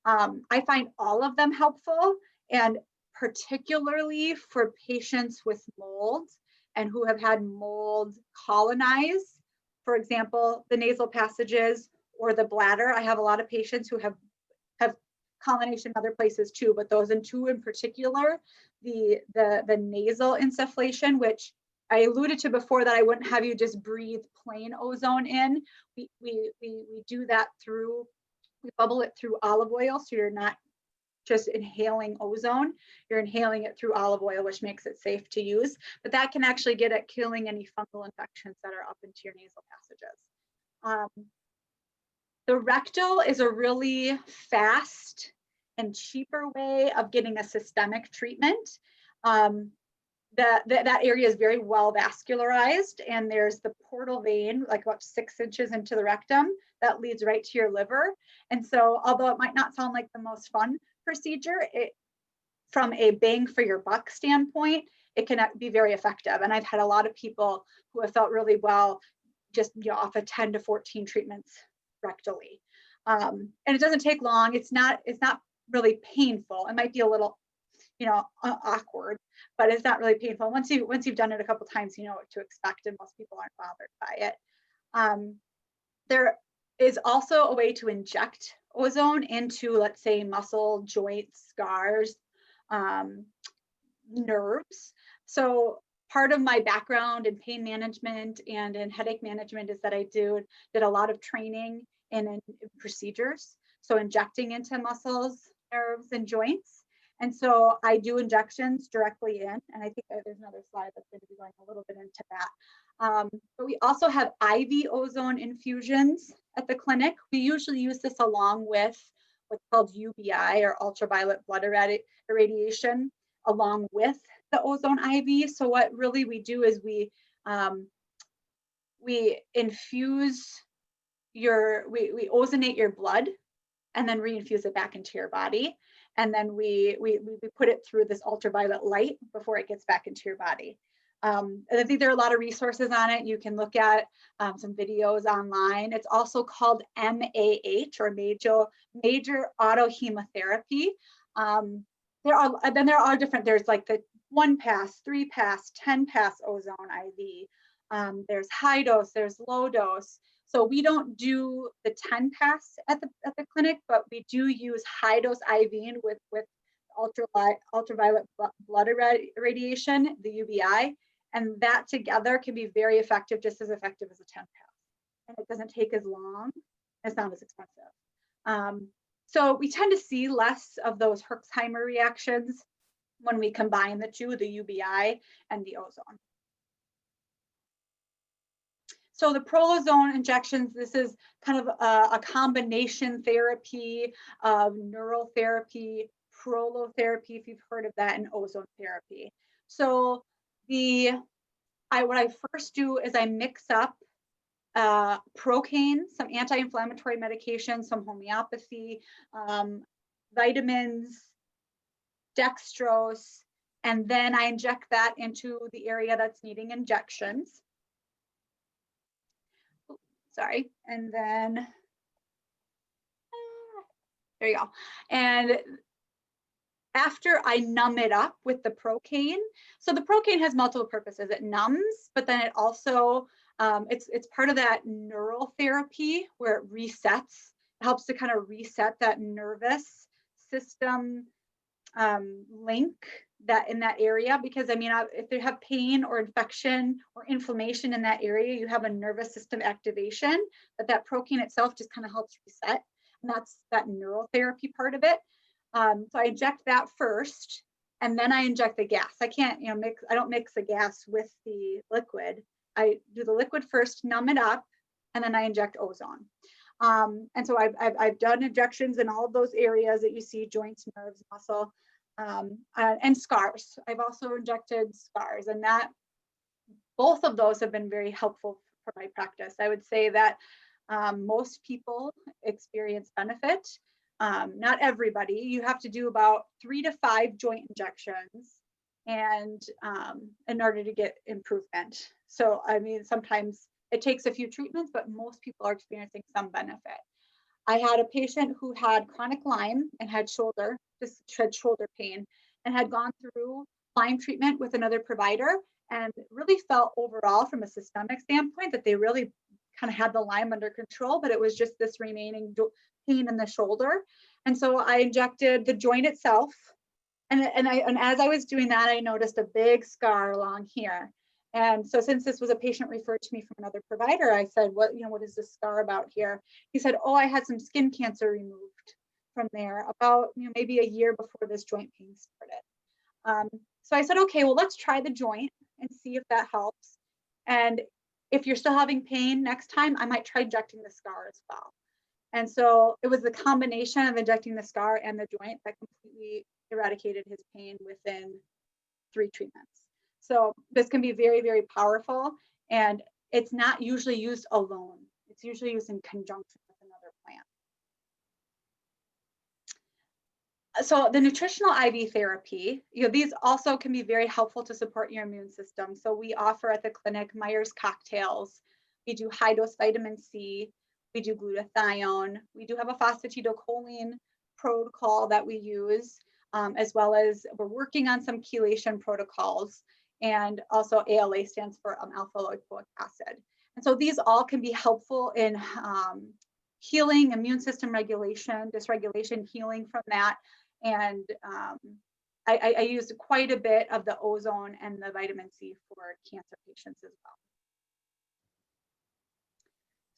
I find all of them helpful, and particularly for patients with mold and who have had mold colonize, for example, the nasal passages or the bladder. I have a lot of patients who have colonization in other places too, but those two in particular, the nasal insufflation, which I alluded to before, that I wouldn't have you just breathe plain ozone in. We do that through, we bubble it through olive oil, so you're not just inhaling ozone, you're inhaling it through olive oil, which makes it safe to use. But that can actually get at killing any fungal infections that are up into your nasal passages. The rectal is a really fast and cheaper way of getting a systemic treatment. That area is very well vascularized, and there's the portal vein, like about 6 inches into the rectum, that leads right to your liver. And so, although it might not sound like the most fun procedure, from a bang for your buck standpoint, it can be very effective. And I've had a lot of people who have felt really well just off of 10 to 14 treatments rectally. And it doesn't take long. It's not really painful. It might be a little, awkward, but it's not really painful. Once you've done it a couple times, you know what to expect, and most people aren't bothered by it. There is also a way to inject ozone into, let's say, muscle, joints, scars, nerves. So part of my background in pain management and in headache management is that I did a lot of training in procedures. So injecting into muscles, nerves, and joints. And so I do injections directly in, and I think there's another slide that's going to be going a little bit into that. But we also have IV ozone infusions at the clinic. We usually use this along with what's called UVI, or ultraviolet blood irradiation, along with the ozone IV. So what really we do is we infuse we ozonate your blood and then reinfuse it back into your body. And then we put it through this ultraviolet light before it gets back into your body. And I think there are a lot of resources on it. You can look at some videos online. It's also called MAH, or major autohemotherapy. There are different, there's like the 1-pass, 3-pass, 10-pass ozone IV. There's high dose, there's low dose. So we don't do the 10-pass at the clinic, but we do use high dose IV with ultraviolet blood irradiation, the UVI, and that together can be very effective, just as effective as a 10-pass. And it doesn't take as long. It's not as expensive. So we tend to see less of those Herxheimer reactions when we combine the two, the UVI and the ozone. So the prolozone injections, this is kind of a combination therapy of neural therapy, prolotherapy, if you've heard of that, and ozone therapy. So what I first do is I mix up Procaine, some anti-inflammatory medication, some homeopathy, vitamins, dextrose, and then I inject that into the area that's needing injections. Sorry, and then there you go. And after I numb it up with the Procaine, so the Procaine has multiple purposes. It numbs, but then it also, it's part of that neural therapy where it resets. It helps to kind of reset that nervous system link that in that area, because I mean, if they have pain or infection or inflammation in that area, you have a nervous system activation, but that Procaine itself just kind of helps reset, and that's that neural therapy part of it. So I inject that first, and then I inject the gas. I can't, I don't mix the gas with the liquid. I do the liquid first, numb it up, and then I inject ozone. And so I've done injections in all of those areas that you see: joints, nerves, muscle, and scars. I've also injected scars, and both of those have been very helpful for my practice. I would say that most people experience benefit. Not everybody. You have to do about 3 to 5 joint injections, and in order to get improvement. So I mean, sometimes it takes a few treatments, but most people are experiencing some benefit. I had a patient who had chronic Lyme and had shoulder pain, and had gone through Lyme treatment with another provider, and really felt overall from a systemic standpoint that they really kind of had the Lyme under control, but it was just this remaining pain in the shoulder. And so I injected the joint itself. And as I was doing that, I noticed a big scar along here. And so since this was a patient referred to me from another provider, I said, what is this scar about here? He said, oh, I had some skin cancer removed from there about maybe a year before this joint pain started. So I said, okay, well, let's try the joint and see if that helps. And if you're still having pain next time, I might try injecting the scar as well. And so it was the combination of injecting the scar and the joint that completely eradicated his pain within 3 treatments. So this can be very, very powerful, and it's not usually used alone. It's usually used in conjunction with another plant. So the nutritional IV therapy, these also can be very helpful to support your immune system. So we offer at the clinic Myers cocktails. We do high dose vitamin C. We do glutathione. We do have a phosphatidylcholine protocol that we use, as well as we're working on some chelation protocols. And also ALA stands for alpha lipoic acid. And so these all can be helpful in healing, immune system regulation, dysregulation, healing from that. And I used quite a bit of the ozone and the vitamin C for cancer patients as well.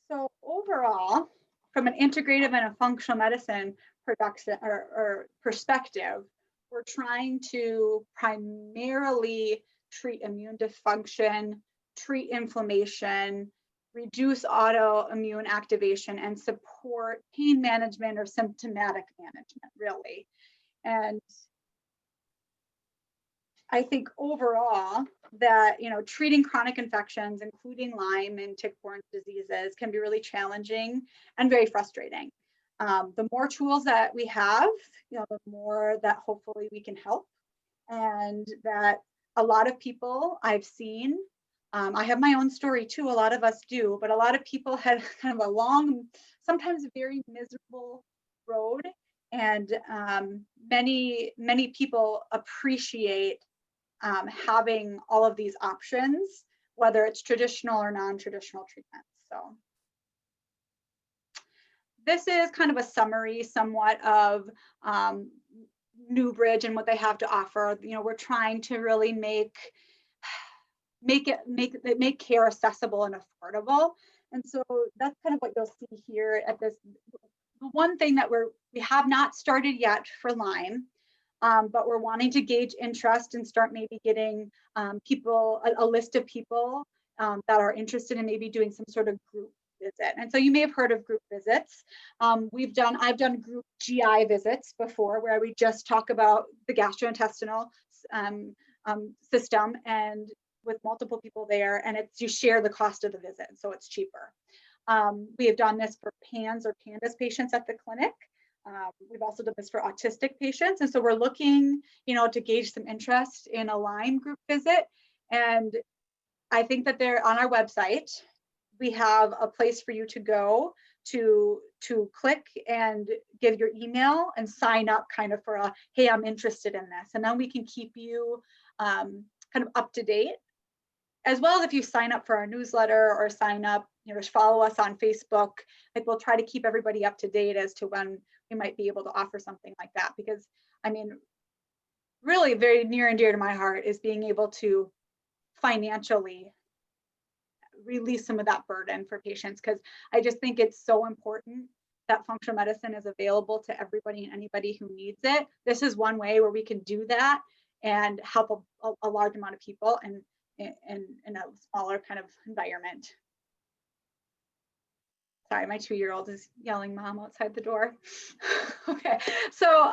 So overall, from an integrative and a functional medicine production or perspective, we're trying to primarily treat immune dysfunction, treat inflammation, reduce autoimmune activation, and support pain management or symptomatic management, really. And I think overall that, treating chronic infections, including Lyme and tick-borne diseases, can be really challenging and very frustrating. The more tools that we have, the more that hopefully we can help. And that a lot of people I've seen, I have my own story too, a lot of us do, but a lot of people had kind of a long, sometimes very miserable road. And many people appreciate having all of these options, whether it's traditional or non-traditional treatments. So this is kind of a summary somewhat of Newbridge and what they have to offer. We're trying to really make care accessible and affordable. And so that's kind of what you'll see here at this. The one thing that we have not started yet for Lyme, but we're wanting to gauge interest and start maybe getting people, a list of people that are interested in maybe doing some sort of group visit. And so you may have heard of group visits. I've done group GI visits before, where we just talk about the gastrointestinal system and with multiple people there, and you share the cost of the visit, so it's cheaper. We have done this for PANS or PANDAS patients at the clinic. We've also done this for autistic patients. And so we're looking, to gauge some interest in a Lyme group visit. And I think that they're on our website. We have a place for you to go to click and give your email and sign up kind of for hey, I'm interested in this. And then we can keep you kind of up to date, as well as if you sign up for our newsletter or sign up, follow us on Facebook. Like, we'll try to keep everybody up to date as to when we might be able to offer something like that. Because really very near and dear to my heart is being able to financially release some of that burden for patients, because I just think it's so important that functional medicine is available to everybody and anybody who needs it. This is one way where we can do that and help a large amount of people and in a smaller kind of environment. Sorry, my 2-year-old is yelling mom outside the door. Okay, so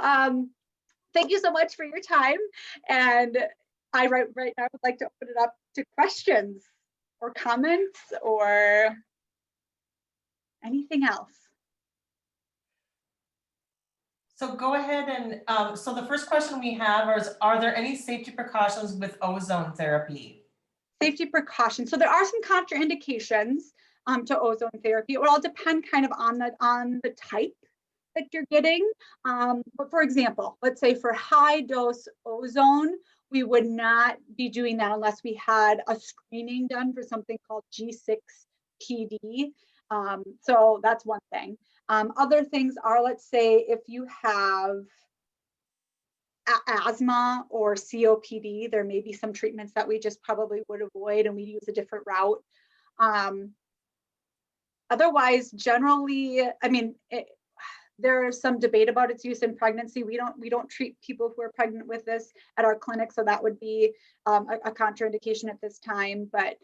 thank you so much for your time. And I right now would like to open it up to questions or comments or anything else. So go ahead and, so the first question we have is, are there any safety precautions with ozone therapy? Safety precautions. So there are some contraindications to ozone therapy. It will all depend kind of on the type that you're getting. But for example, let's say for high dose ozone, we would not be doing that unless we had a screening done for something called G6PD. So that's one thing. Other things are, let's say if you have asthma or COPD, there may be some treatments that we just probably would avoid and we use a different route. Otherwise, generally, there's some debate about its use in pregnancy. We don't treat people who are pregnant with this at our clinic, so that would be a contraindication at this time. But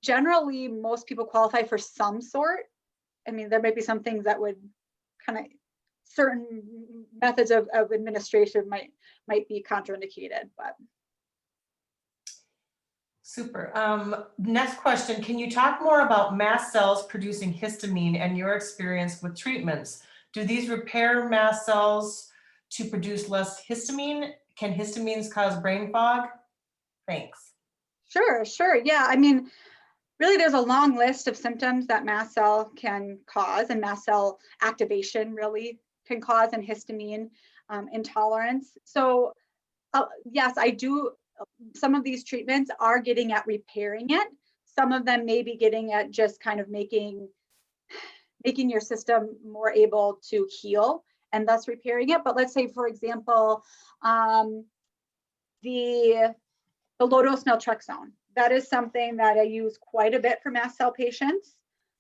generally, most people qualify for some sort. There might be some things that would kind of, certain methods of administration might be contraindicated, but. Super. Next question. Can you talk more about mast cells producing histamine and your experience with treatments? Do these repair mast cells to produce less histamine? Can histamines cause brain fog? Thanks. Sure. Yeah, I mean, really, there's a long list of symptoms that mast cell can cause, and mast cell activation really can cause, and histamine intolerance. So yes, I do. Some of these treatments are getting at repairing it. Some of them may be getting at just kind of making your system more able to heal and thus repairing it. But let's say, for example, the low-dose naltrexone. That is something that I use quite a bit for mast cell patients.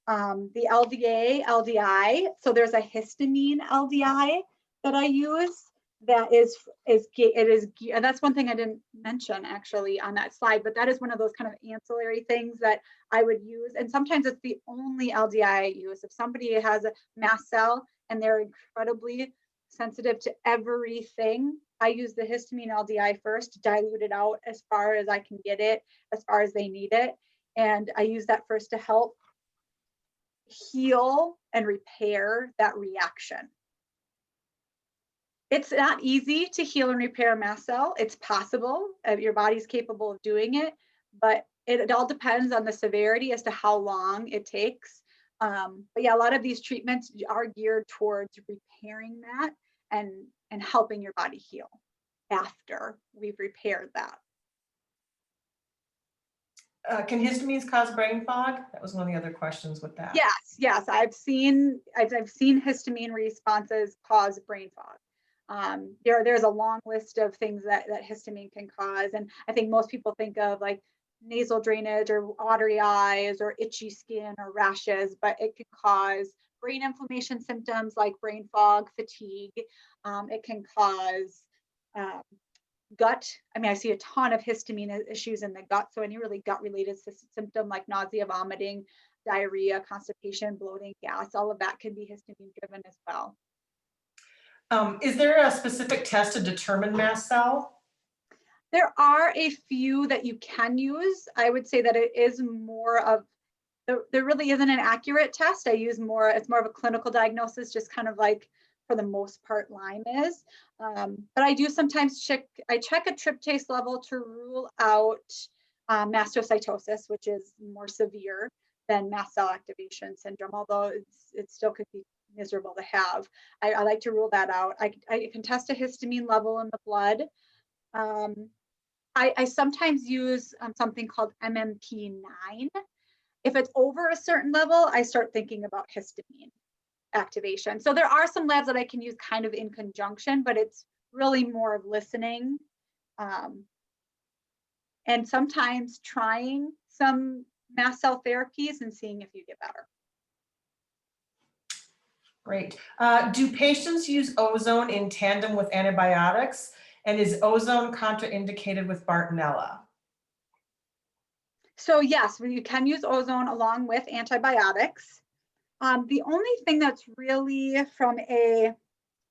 The LDA, LDI, so there's a histamine LDI that I use that is, and that's one thing I didn't mention actually on that slide, but that is one of those kind of ancillary things that I would use. And sometimes it's the only LDI I use. If somebody has a mast cell and they're incredibly sensitive to everything, I use the histamine LDI first, dilute it out as far as I can get it, as far as they need it. And I use that first to help heal and repair that reaction. It's not easy to heal and repair a mast cell. It's possible, your body's capable of doing it, but it all depends on the severity as to how long it takes. But yeah, a lot of these treatments are geared towards repairing that and helping your body heal after we've repaired that. Can histamines cause brain fog? That was one of the other questions with that. Yes, I've seen histamine responses cause brain fog. There's a long list of things that histamine can cause, and I think most people think of like nasal drainage or watery eyes or itchy skin or rashes, but it can cause brain inflammation symptoms like brain fog, fatigue. It can cause gut. I mean, I see a ton of histamine issues in the gut. So any really gut related symptom like nausea, vomiting, diarrhea, constipation, bloating, gas, all of that can be histamine driven as well. Is there a specific test to determine mast cell? There are a few that you can use. I would say that it is more of, there really isn't an accurate test. It's more of a clinical diagnosis, just kind of like for the most part Lyme is. But I do sometimes check a tryptase level to rule out mastocytosis, which is more severe than mast cell activation syndrome, although it still could be miserable to have. I like to rule that out. I can test a histamine level in the blood. I sometimes use something called MMP9. If it's over a certain level, I start thinking about histamine activation. So there are some labs that I can use kind of in conjunction, but it's really more of listening and sometimes trying some mast cell therapies and seeing if you get better. Great. Do patients use ozone in tandem with antibiotics? And is ozone contraindicated with Bartonella? So yes, you can use ozone along with antibiotics. The only thing that's really from a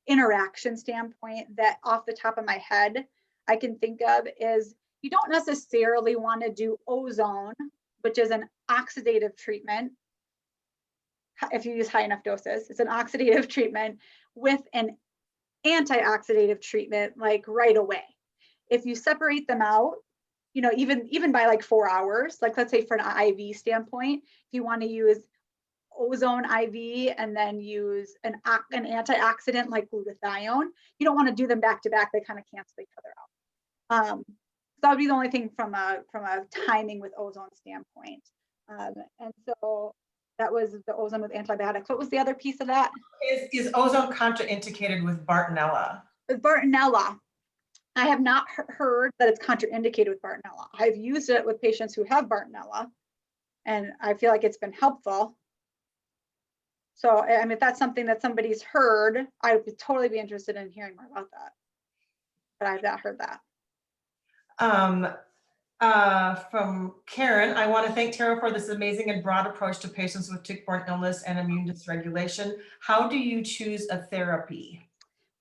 interaction standpoint that off the top of my head I can think of is you don't necessarily want to do ozone, which is an oxidative treatment. If you use high enough doses, it's an oxidative treatment with an antioxidative treatment like right away. If you separate them out, even by like 4 hours, like let's say for an IV standpoint, if you want to use ozone IV and then use an antioxidant like glutathione, you don't want to do them back to back. They kind of cancel each other out. So that would be the only thing from a timing with ozone standpoint. And so that was the ozone with antibiotics. What was the other piece of that? Is ozone contraindicated with Bartonella? With Bartonella, I have not heard that it's contraindicated with Bartonella. I've used it with patients who have Bartonella, and I feel like it's been helpful. So, I mean, if that's something that somebody's heard, I would totally be interested in hearing more about that. But I've not heard that. From Karen, I want to thank Tara for this amazing and broad approach to patients with tick-borne illness and immune dysregulation. How do you choose a therapy?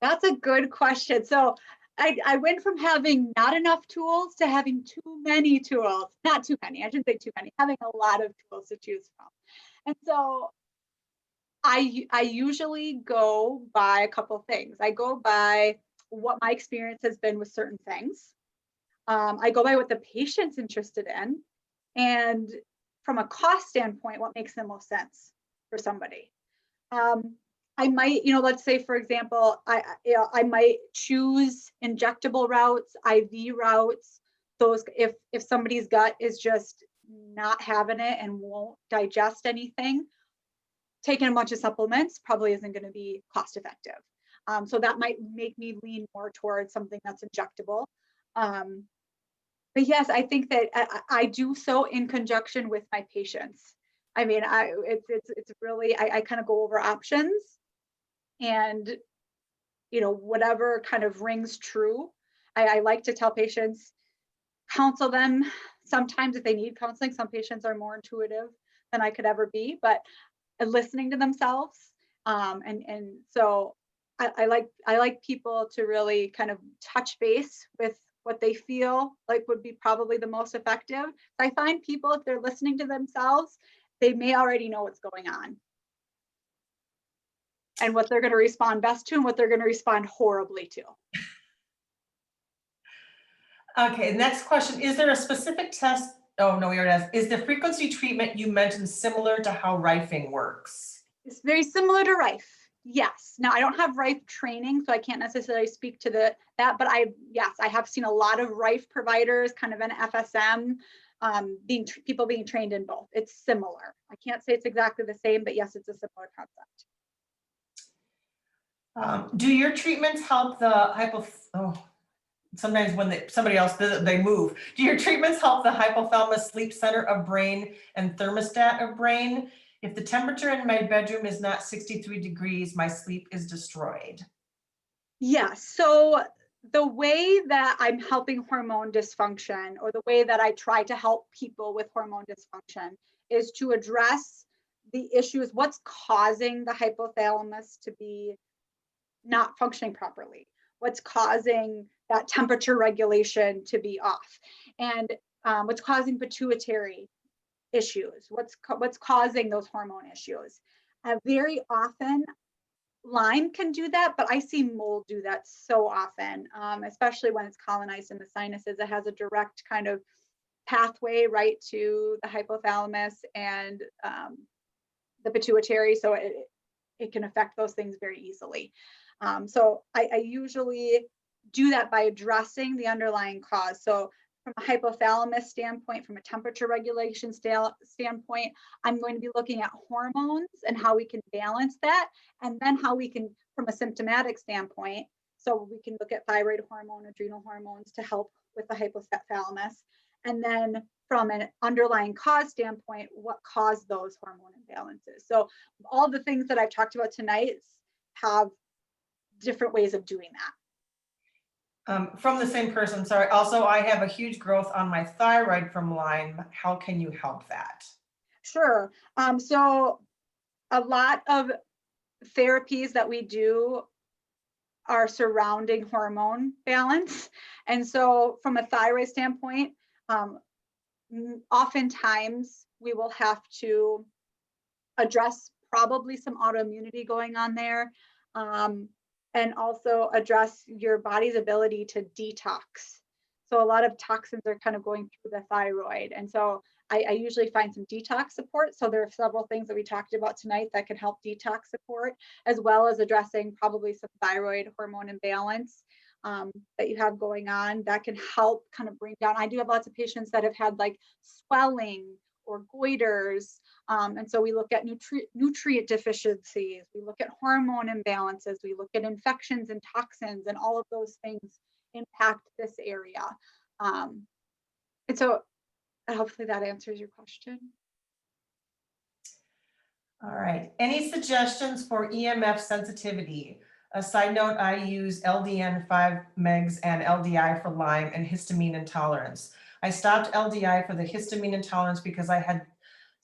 That's a good question. So I went from having not enough tools to having too many tools. Not too many, I shouldn't say too many, having a lot of tools to choose from. And so I usually go by a couple things. I go by what my experience has been with certain things. I go by what the patient's interested in, and from a cost standpoint, what makes the most sense for somebody. I might, let's say, for example, I might choose injectable routes, IV routes. Those, if somebody's gut is just not having it and won't digest anything, taking a bunch of supplements probably isn't going to be cost effective. So that might make me lean more towards something that's injectable. But yes, I think that I do so in conjunction with my patients. I mean, it's really, I kind of go over options, and whatever kind of rings true. I like to tell patients, counsel them. Sometimes if they need counseling, some patients are more intuitive than I could ever be, but listening to themselves. And so I like people to really kind of touch base with what they feel like would be probably the most effective. I find people, if they're listening to themselves, they may already know what's going on and what they're going to respond best to and what they're going to respond horribly to. Okay, next question. Is there a specific test? Oh, no, we already asked. Is the frequency treatment you mentioned similar to how rifing works? It's very similar to rife. Yes. Now I don't have rife training, so I can't necessarily speak to that, but I have seen a lot of rife providers kind of in FSM, people being trained in both. It's similar. I can't say it's exactly the same, but yes, it's a similar concept. Do your treatments help the sometimes when somebody else does it, they move. Do your treatments help the hypothalamus sleep center of brain and thermostat of brain? If the temperature in my bedroom is not 63 degrees, my sleep is destroyed. Yeah, so the way that I'm helping hormone dysfunction, or the way that I try to help people with hormone dysfunction, is to address the issues, what's causing the hypothalamus to be not functioning properly, what's causing that temperature regulation to be off, and what's causing pituitary issues, what's causing those hormone issues. Very often Lyme can do that, but I see mold do that so often, especially when it's colonized in the sinuses. It has a direct kind of pathway right to the hypothalamus and the pituitary, so it can affect those things very easily. So I usually do that by addressing the underlying cause. So from a hypothalamus standpoint, from a temperature regulation standpoint, I'm going to be looking at hormones and how we can balance that, and then how we can, from a symptomatic standpoint, so we can look at thyroid hormone, adrenal hormones to help with the hypothalamus. And then from an underlying cause standpoint, what caused those hormone imbalances. So all the things that I've talked about tonight have different ways of doing that. From the same person, sorry. Also, I have a huge growth on my thyroid from Lyme. How can you help that? Sure. So a lot of therapies that we do are surrounding hormone balance. And so from a thyroid standpoint, oftentimes we will have to address probably some autoimmunity going on there. And also address your body's ability to detox. So a lot of toxins are kind of going through the thyroid. And so I usually find some detox support. So there are several things that we talked about tonight that can help detox support, as well as addressing probably some thyroid hormone imbalance that you have going on that can help kind of bring down. I do have lots of patients that have had like swelling or goiters. And so we look at nutrient deficiencies, we look at hormone imbalances, we look at infections and toxins, and all of those things impact this area. And so hopefully that answers your question. All right. Any suggestions for EMF sensitivity? A side note, I use LDN 5 megs and LDI for Lyme and histamine intolerance. I stopped LDI for the histamine intolerance because I had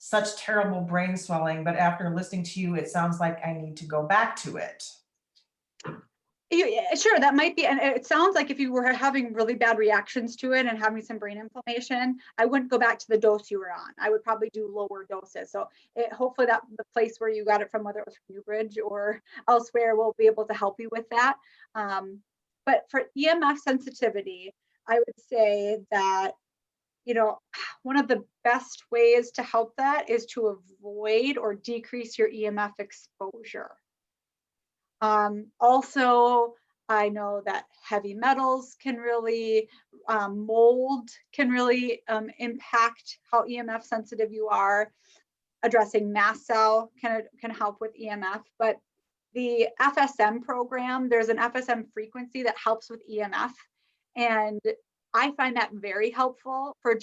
such terrible brain swelling, but after listening to you, it sounds like I need to go back to it. Sure, that might be, and it sounds like if you were having really bad reactions to it and having some brain inflammation, I wouldn't go back to the dose you were on. I would probably do lower doses. So hopefully that the place where you got it from, whether it was from Newbridge or elsewhere, will be able to help you with that. But But for EMF sensitivity, I would say that, one of the best ways to help that is to avoid or decrease your EMF exposure. Also, I know that heavy metals can really, mold can really impact how EMF sensitive you are. Addressing mast cell can help with EMF, but the FSM program, there's an FSM frequency that helps with EMF. And I find that very helpful for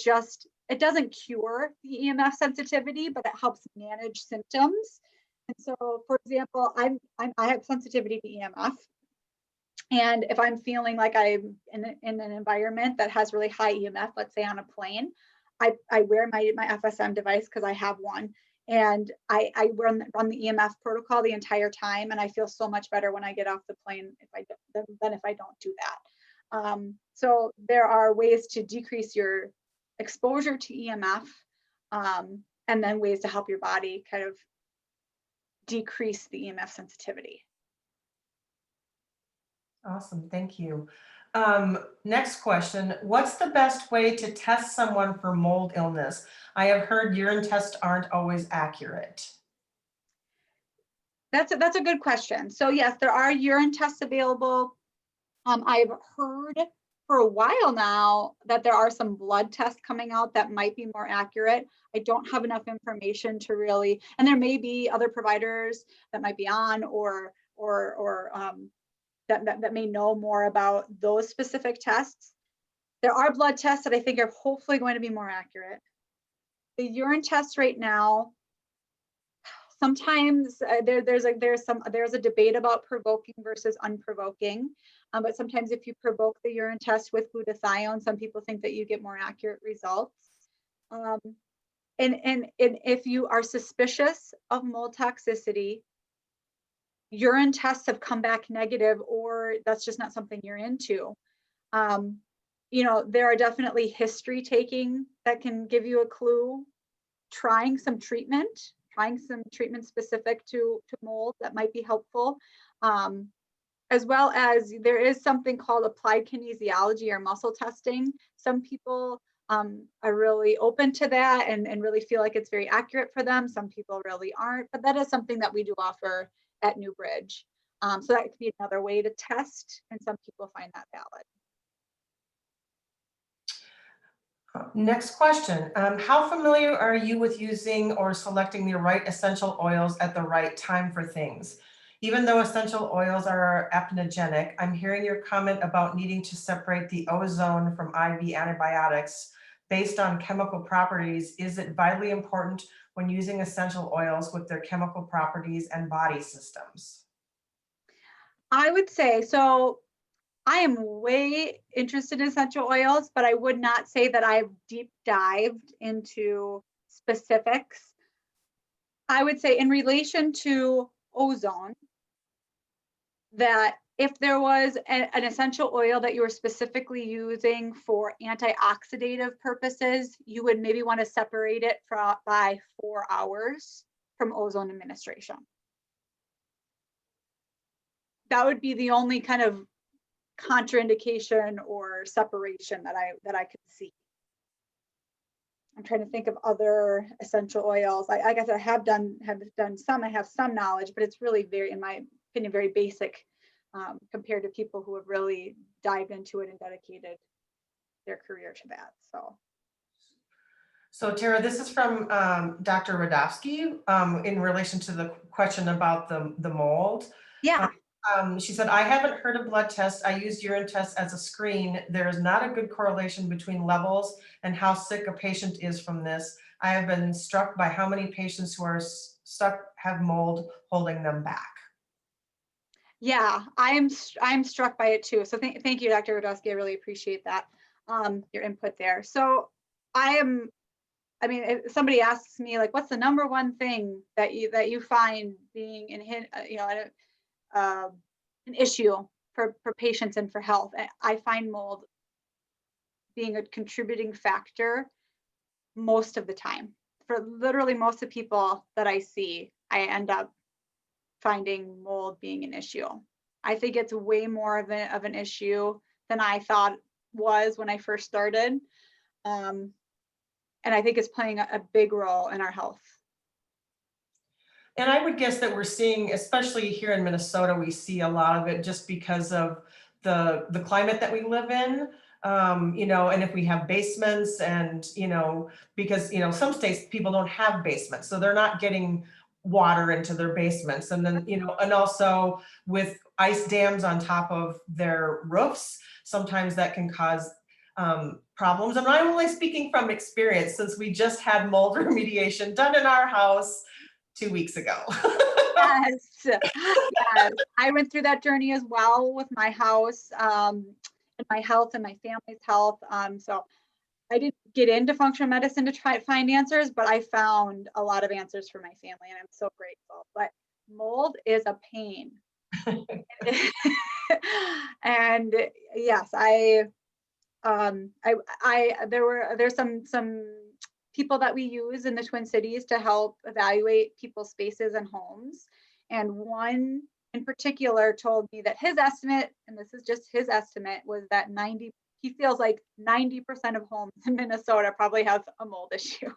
it doesn't cure the EMF sensitivity, but it helps manage symptoms. And so, for example, I have sensitivity to EMF. And if I'm feeling like I'm in an environment that has really high EMF, let's say on a plane, I wear my FSM device because I have one. And I run the EMF protocol the entire time, and I feel so much better when I get off the plane than if I don't do that. So there are ways to decrease your exposure to EMF, and then ways to help your body kind of decrease the EMF sensitivity. Awesome, thank you. Next question, what's the best way to test someone for mold illness? I have heard urine tests aren't always accurate. That's a good question. So yes, there are urine tests available. I've heard for a while now that there are some blood tests coming out that might be more accurate. I don't have enough information to really, and there may be other providers that might be on or that may know more about those specific tests. There are blood tests that I think are hopefully going to be more accurate. The urine tests right now, sometimes there's a debate about provoking versus unprovoking. But sometimes if you provoke the urine test with glutathione, some people think that you get more accurate results. And if you are suspicious of mold toxicity, urine tests have come back negative, or that's just not something you're into. There are definitely history taking that can give you a clue. Trying some treatment specific to mold that might be helpful. As well as there is something called applied kinesiology or muscle testing. Some people are really open to that and really feel like it's very accurate for them. Some people really aren't, but that is something that we do offer at Newbridge. So that could be another way to test, and some people find that valid. Next question, how familiar are you with using or selecting the right essential oils at the right time for things? Even though essential oils are apnogenic, I'm hearing your comment about needing to separate the ozone from IV antibiotics based on chemical properties. Is it vitally important when using essential oils with their chemical properties and body systems? I would say so. I am way interested in essential oils, but I would not say that I've deep dived into specifics. I would say in relation to ozone, that if there was an essential oil that you were specifically using for antioxidative purposes, you would maybe want to separate it by 4 hours from ozone administration. That would be the only kind of contraindication or separation that I could see. I'm trying to think of other essential oils. I guess I have done some. I have some knowledge, but it's really very, in my opinion, very basic compared to people who have really dived into it and dedicated their career to that. So Tara, this is from Dr. Radofsky in relation to the question about the mold. Yeah. She said, I haven't heard of blood tests. I use urine tests as a screen. There is not a good correlation between levels and how sick a patient is from this. I have been struck by how many patients who are stuck have mold holding them back. Yeah, I'm struck by it too. So thank you, Dr. Radofsky. I really appreciate that, your input there. So if somebody asks me, like, what's the number one thing that you find being an issue for patients and for health, I find mold being a contributing factor most of the time. For literally most of the people that I see, I end up finding mold being an issue. I think it's way more of an issue than I thought was when I first started. And I think it's playing a big role in our health. And I would guess that we're seeing, especially here in Minnesota, we see a lot of it just because of the climate that we live in. And if we have basements and, because, some states people don't have basements, so they're not getting water into their basements. And then, and also with ice dams on top of their roofs, sometimes that can cause problems. And I'm only speaking from experience since we just had mold remediation done in our house 2 weeks ago. Yes, yes. I went through that journey as well with my house, and my health and my family's health. So I didn't get into functional medicine to try to find answers, but I found a lot of answers for my family, and I'm so grateful. But mold is a pain. And yes, there's some people that we use in the Twin Cities to help evaluate people's spaces and homes. And one in particular told me that his estimate, and this is just his estimate, was that he feels like 90% of homes in Minnesota probably have a mold issue.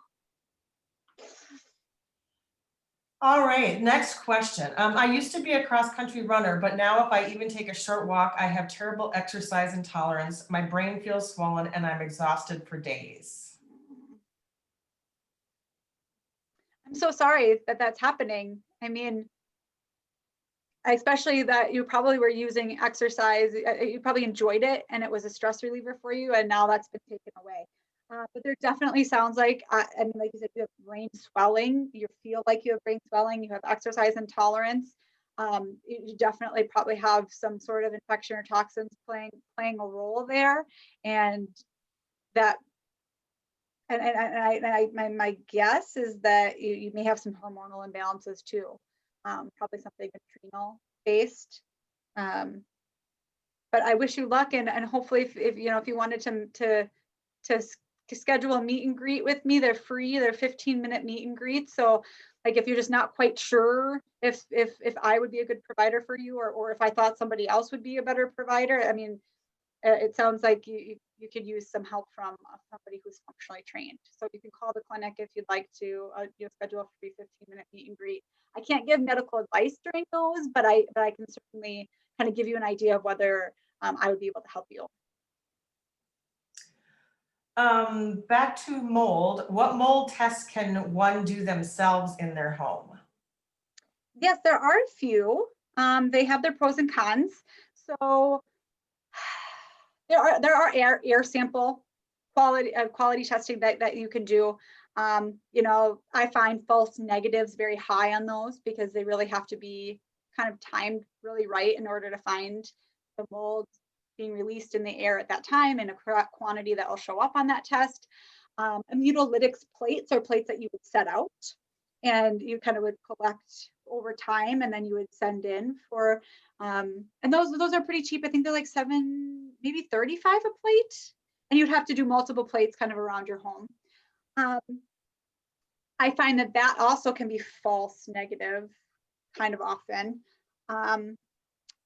All right, next question. I used to be a cross-country runner, but now if I even take a short walk, I have terrible exercise intolerance. My brain feels swollen and I'm exhausted for days. I'm so sorry that that's happening. I mean, especially that you probably were using exercise, you probably enjoyed it and it was a stress reliever for you, and now that's been taken away. But there definitely sounds like, like you said, you have brain swelling, you feel like you have brain swelling, you have exercise intolerance. You definitely probably have some sort of infection or toxins playing a role there. And that, my guess is that you may have some hormonal imbalances too. Probably something adrenal based. But I wish you luck, and hopefully if you wanted to schedule a meet and greet with me, they're free. They're 15-minute meet and greets. So like if you're just not quite sure if I would be a good provider for you, or if I thought somebody else would be a better provider, I mean, it sounds like you could use some help from somebody who's functionally trained. So you can call the clinic if you'd like to schedule a free 15-minute meet and greet. I can't give medical advice during those, but I can certainly kind of give you an idea of whether I would be able to help you. Back to mold. What mold tests can one do themselves in their home? Yes, there are a few. They have their pros and cons. So there are air sample quality testing that you can do. I find false negatives very high on those because they really have to be kind of timed really right in order to find the mold being released in the air at that time in a correct quantity that will show up on that test. Immunolytics plates are plates that you would set out and you kind of would collect over time, and then you would send in for, and those are pretty cheap. I think they're like $7, maybe $35 a plate, and you'd have to do multiple plates kind of around your home. I find that also can be false negative kind of often.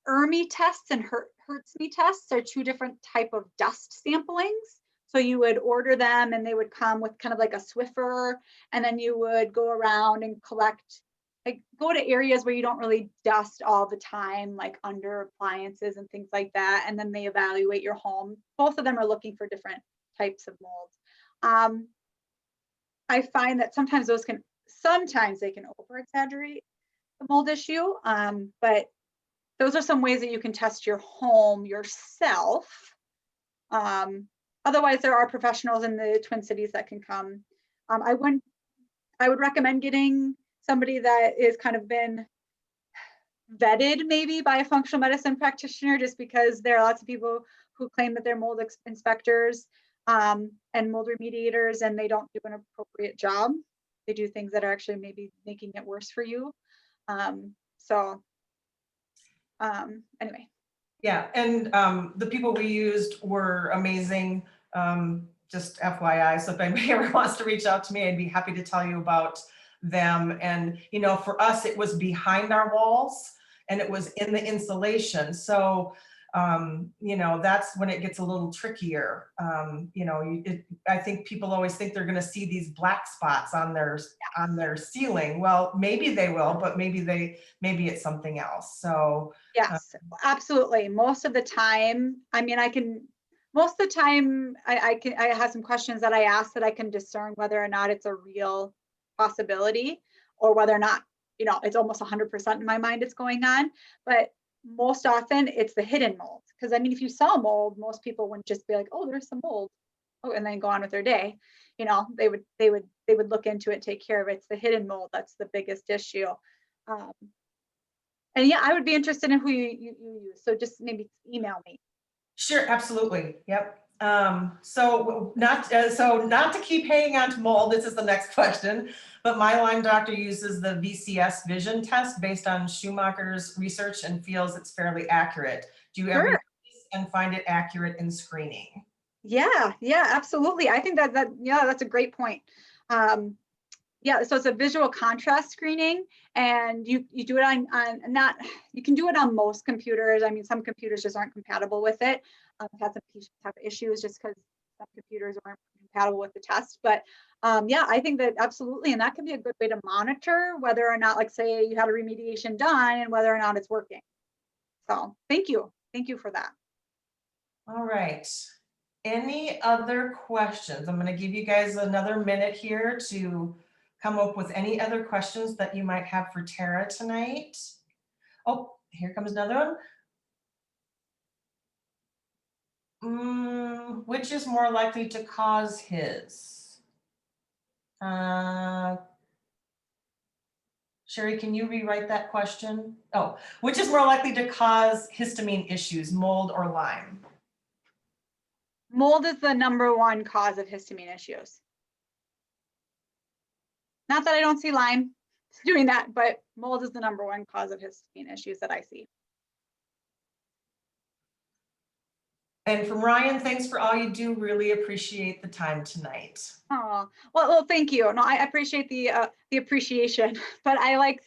ERMI tests and Hertzme tests are two different type of dust samplings. So you would order them and they would come with kind of like a Swiffer, and then you would go around and collect, like go to areas where you don't really dust all the time, like under appliances and things like that. And then they evaluate your home. Both of them are looking for different types of molds. I find that sometimes they can over exaggerate the mold issue, but those are some ways that you can test your home yourself. Otherwise, there are professionals in the Twin Cities that can come. I would recommend getting somebody that is kind of been vetted maybe by a functional medicine practitioner, just because there are lots of people who claim that they're mold inspectors and mold remediators, and they don't do an appropriate job. They do things that are actually maybe making it worse for you. Anyway. Yeah, and the people we used were amazing. Just FYI, so if anybody ever wants to reach out to me, I'd be happy to tell you about them. And for us, it was behind our walls. and it was in the insulation. So, you know, that's when it gets a little trickier. You know, I think people always think they're going to see these black spots on their ceiling. Well, maybe they will, but maybe it's something else. So Yes, absolutely. Most of the time, I mean, most of the time I have some questions that I ask that I can discern whether or not it's a real possibility or whether or not, you know, it's almost 100% in my mind it's going on. But most often it's the hidden mold. Because I mean, if you saw mold, most people wouldn't just be like, oh, there's some mold. Oh, and then go on with their day. You know, they would look into it, take care of it. It's the hidden mold that's the biggest issue. And yeah, I would be interested in who you use. So just maybe email me. sure, absolutely. Yep. So not to keep hanging on to mold, this is the next question, but my Lyme doctor uses the VCS vision test based on Schumacher's research and feels it's fairly accurate. Do you ever use this and find it accurate in screening? Yeah, absolutely. I think yeah, that's a great point. Yeah, so it's a visual contrast screening, and you do it on not, you can do it on most computers. I mean, some computers just aren't compatible with it. I've had some patients have issues just because some computers aren't compatible with the test. But yeah, I think that absolutely, and that can be a good way to monitor whether or not, like, say you had a remediation done and whether or not it's working. So thank you for that. All right. Any other questions? I'm going to give you guys another minute here to come up with any other questions that you might have for Tara tonight. Oh, here comes another one. Which is more likely to cause his? Sherry, can you rewrite that question? Oh, which is more likely to cause histamine issues, mold or Lyme? Mold is the #1 cause of histamine issues. Not that I don't see Lyme doing that, but mold is the #1 cause of histamine issues that I see. And from Ryan, thanks for all you do. Really appreciate the time tonight. Oh, well, thank you. No, I appreciate the appreciation, but I like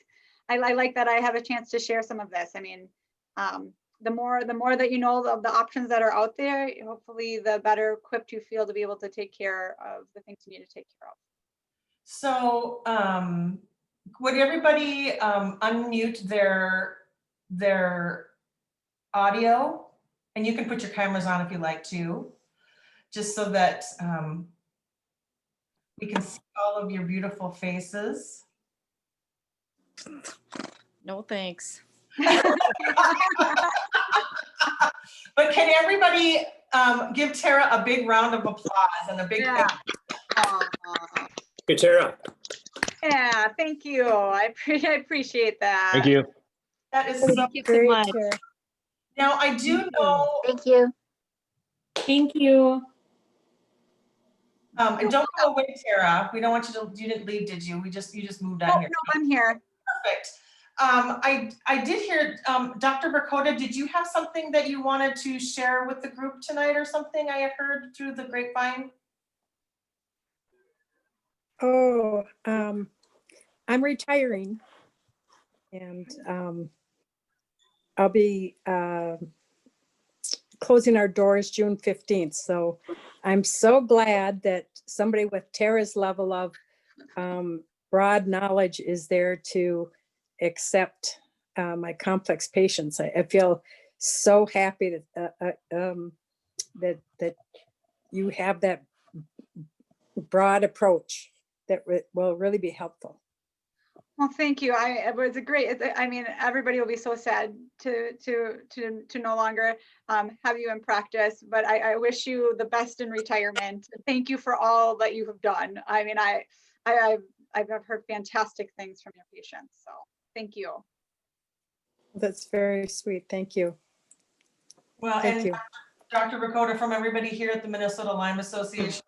that I have a chance to share some of this. I mean, the more that you know of the options that are out there, hopefully the better equipped you feel to be able to take care of the things you need to take care of. So would everybody unmute their audio? And you can put your cameras on if you like to, just so that we can see all of your beautiful faces. No, thanks. But can everybody give Tara a big round of applause and a big thank you? Good, Tara. Yeah, thank you. I appreciate that. Thank you. That is Thank you so much. Now I do know. Thank you. Thank you. And don't go away, Tara. We don't want you to. You didn't leave, did you? You just moved on here. No, I'm here. Perfect. I did hear, Dr. Verkota, did you have something that you wanted to share with the group tonight or something I had heard through the grapevine? Oh, I'm retiring, and I'll be closing our doors June 15th. So I'm so glad that somebody with Tara's level of broad knowledge is there to accept my complex patients. I feel so happy that that you have that broad approach that will really be helpful. Well, thank you. It was a great. I mean, everybody will be so sad to no longer have you in practice. But I wish you the best in retirement. Thank you for all that you have done. I mean, I've heard fantastic things from your patients. So thank you. That's very sweet. Thank you. Well, Thank and you. Dr. Verkota, from everybody here at the Minnesota Lyme Association,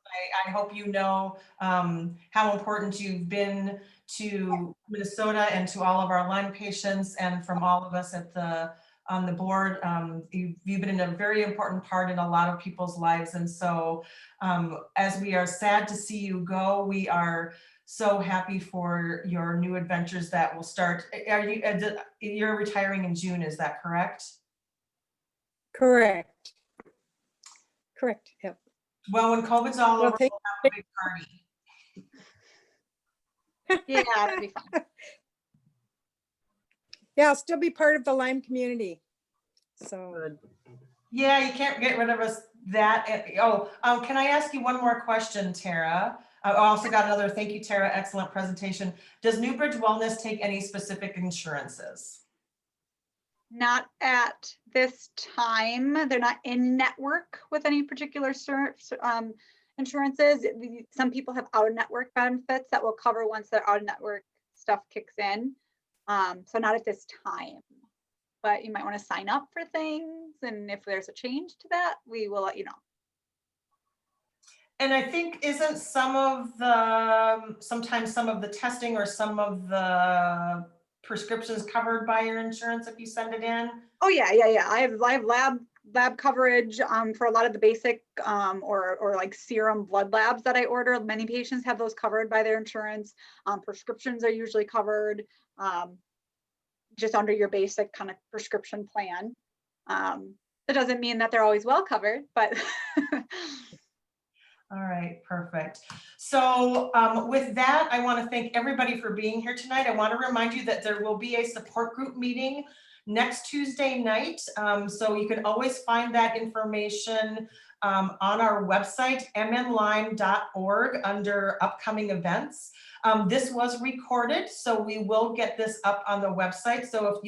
I hope you know how important you've been to Minnesota and to all of our Lyme patients, and from all of us on the board. You've been a very important part in a lot of people's lives. And so as we are sad to see you go, we are so happy for your new adventures that will start. You're retiring in June, is that correct? Correct. Correct, yep. Well, when COVID's all Well, over, thank- we'll have a big party. Yeah, that'd be fun. Yeah, I'll still be part of the Lyme community. So, Yeah, you can't get rid of us that. Can I ask you one more question, Tara? I also got another, thank you, Tara, excellent presentation. Does Newbridge Wellness take any specific insurances? Not at this time. They're not in network with any particular insurances. Some people have out-of-network benefits that will cover once their out-of-network stuff kicks in. So not at this time, but you might want to sign up for things. And if there's a change to that, we will let you know. And I think sometimes some of the testing or some of the prescriptions covered by your insurance if you send it in? Oh yeah. I have lab coverage for a lot of the basic or like serum blood labs that I order. Many patients have those covered by their insurance. Prescriptions are usually covered just under your basic kind of prescription plan. That doesn't mean that they're always well covered, but All right, perfect. So with that, I want to thank everybody for being here tonight. I want to remind you that there will be a support group meeting next Tuesday night. So you can always find that information on our website, mnlyme.org, under upcoming events. This was recorded, so we will get this up on the website. So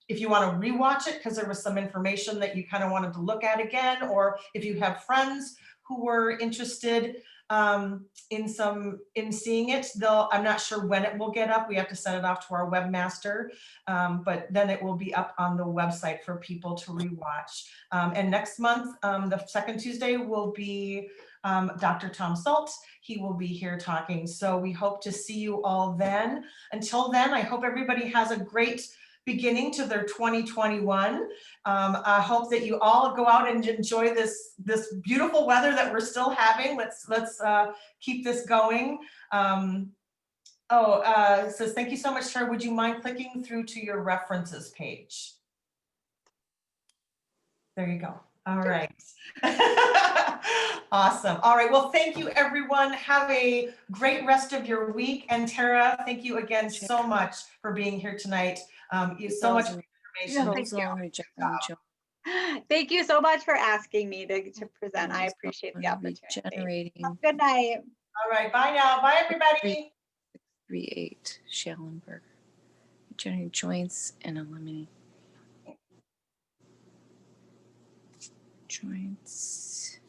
if you want to rewatch it because there was some information that you kind of wanted to look at again, or if you have friends who were interested in seeing it, I'm not sure when it will get up. We have to send it off to our webmaster, but then it will be up on the website for people to rewatch. And next month, the second Tuesday will be Dr. Tom Salt. He will be here talking. So we hope to see you all then. Until then, I hope everybody has a great beginning to their 2021. I hope that you all go out and enjoy this beautiful weather that we're still having. Let's keep this going. It says, thank you so much, Tara. Would you mind clicking through to your references page? There you go. All right. Awesome. All right. Well, thank you, everyone. Have a great rest of your week. And Tara, thank you again so much for being here tonight. You so much information. Thank you so much for asking me to present. I appreciate the opportunity. Good night. All right. Bye now. Bye, everybody. 38 Schallenberg. Regenerating joints and eliminating joints.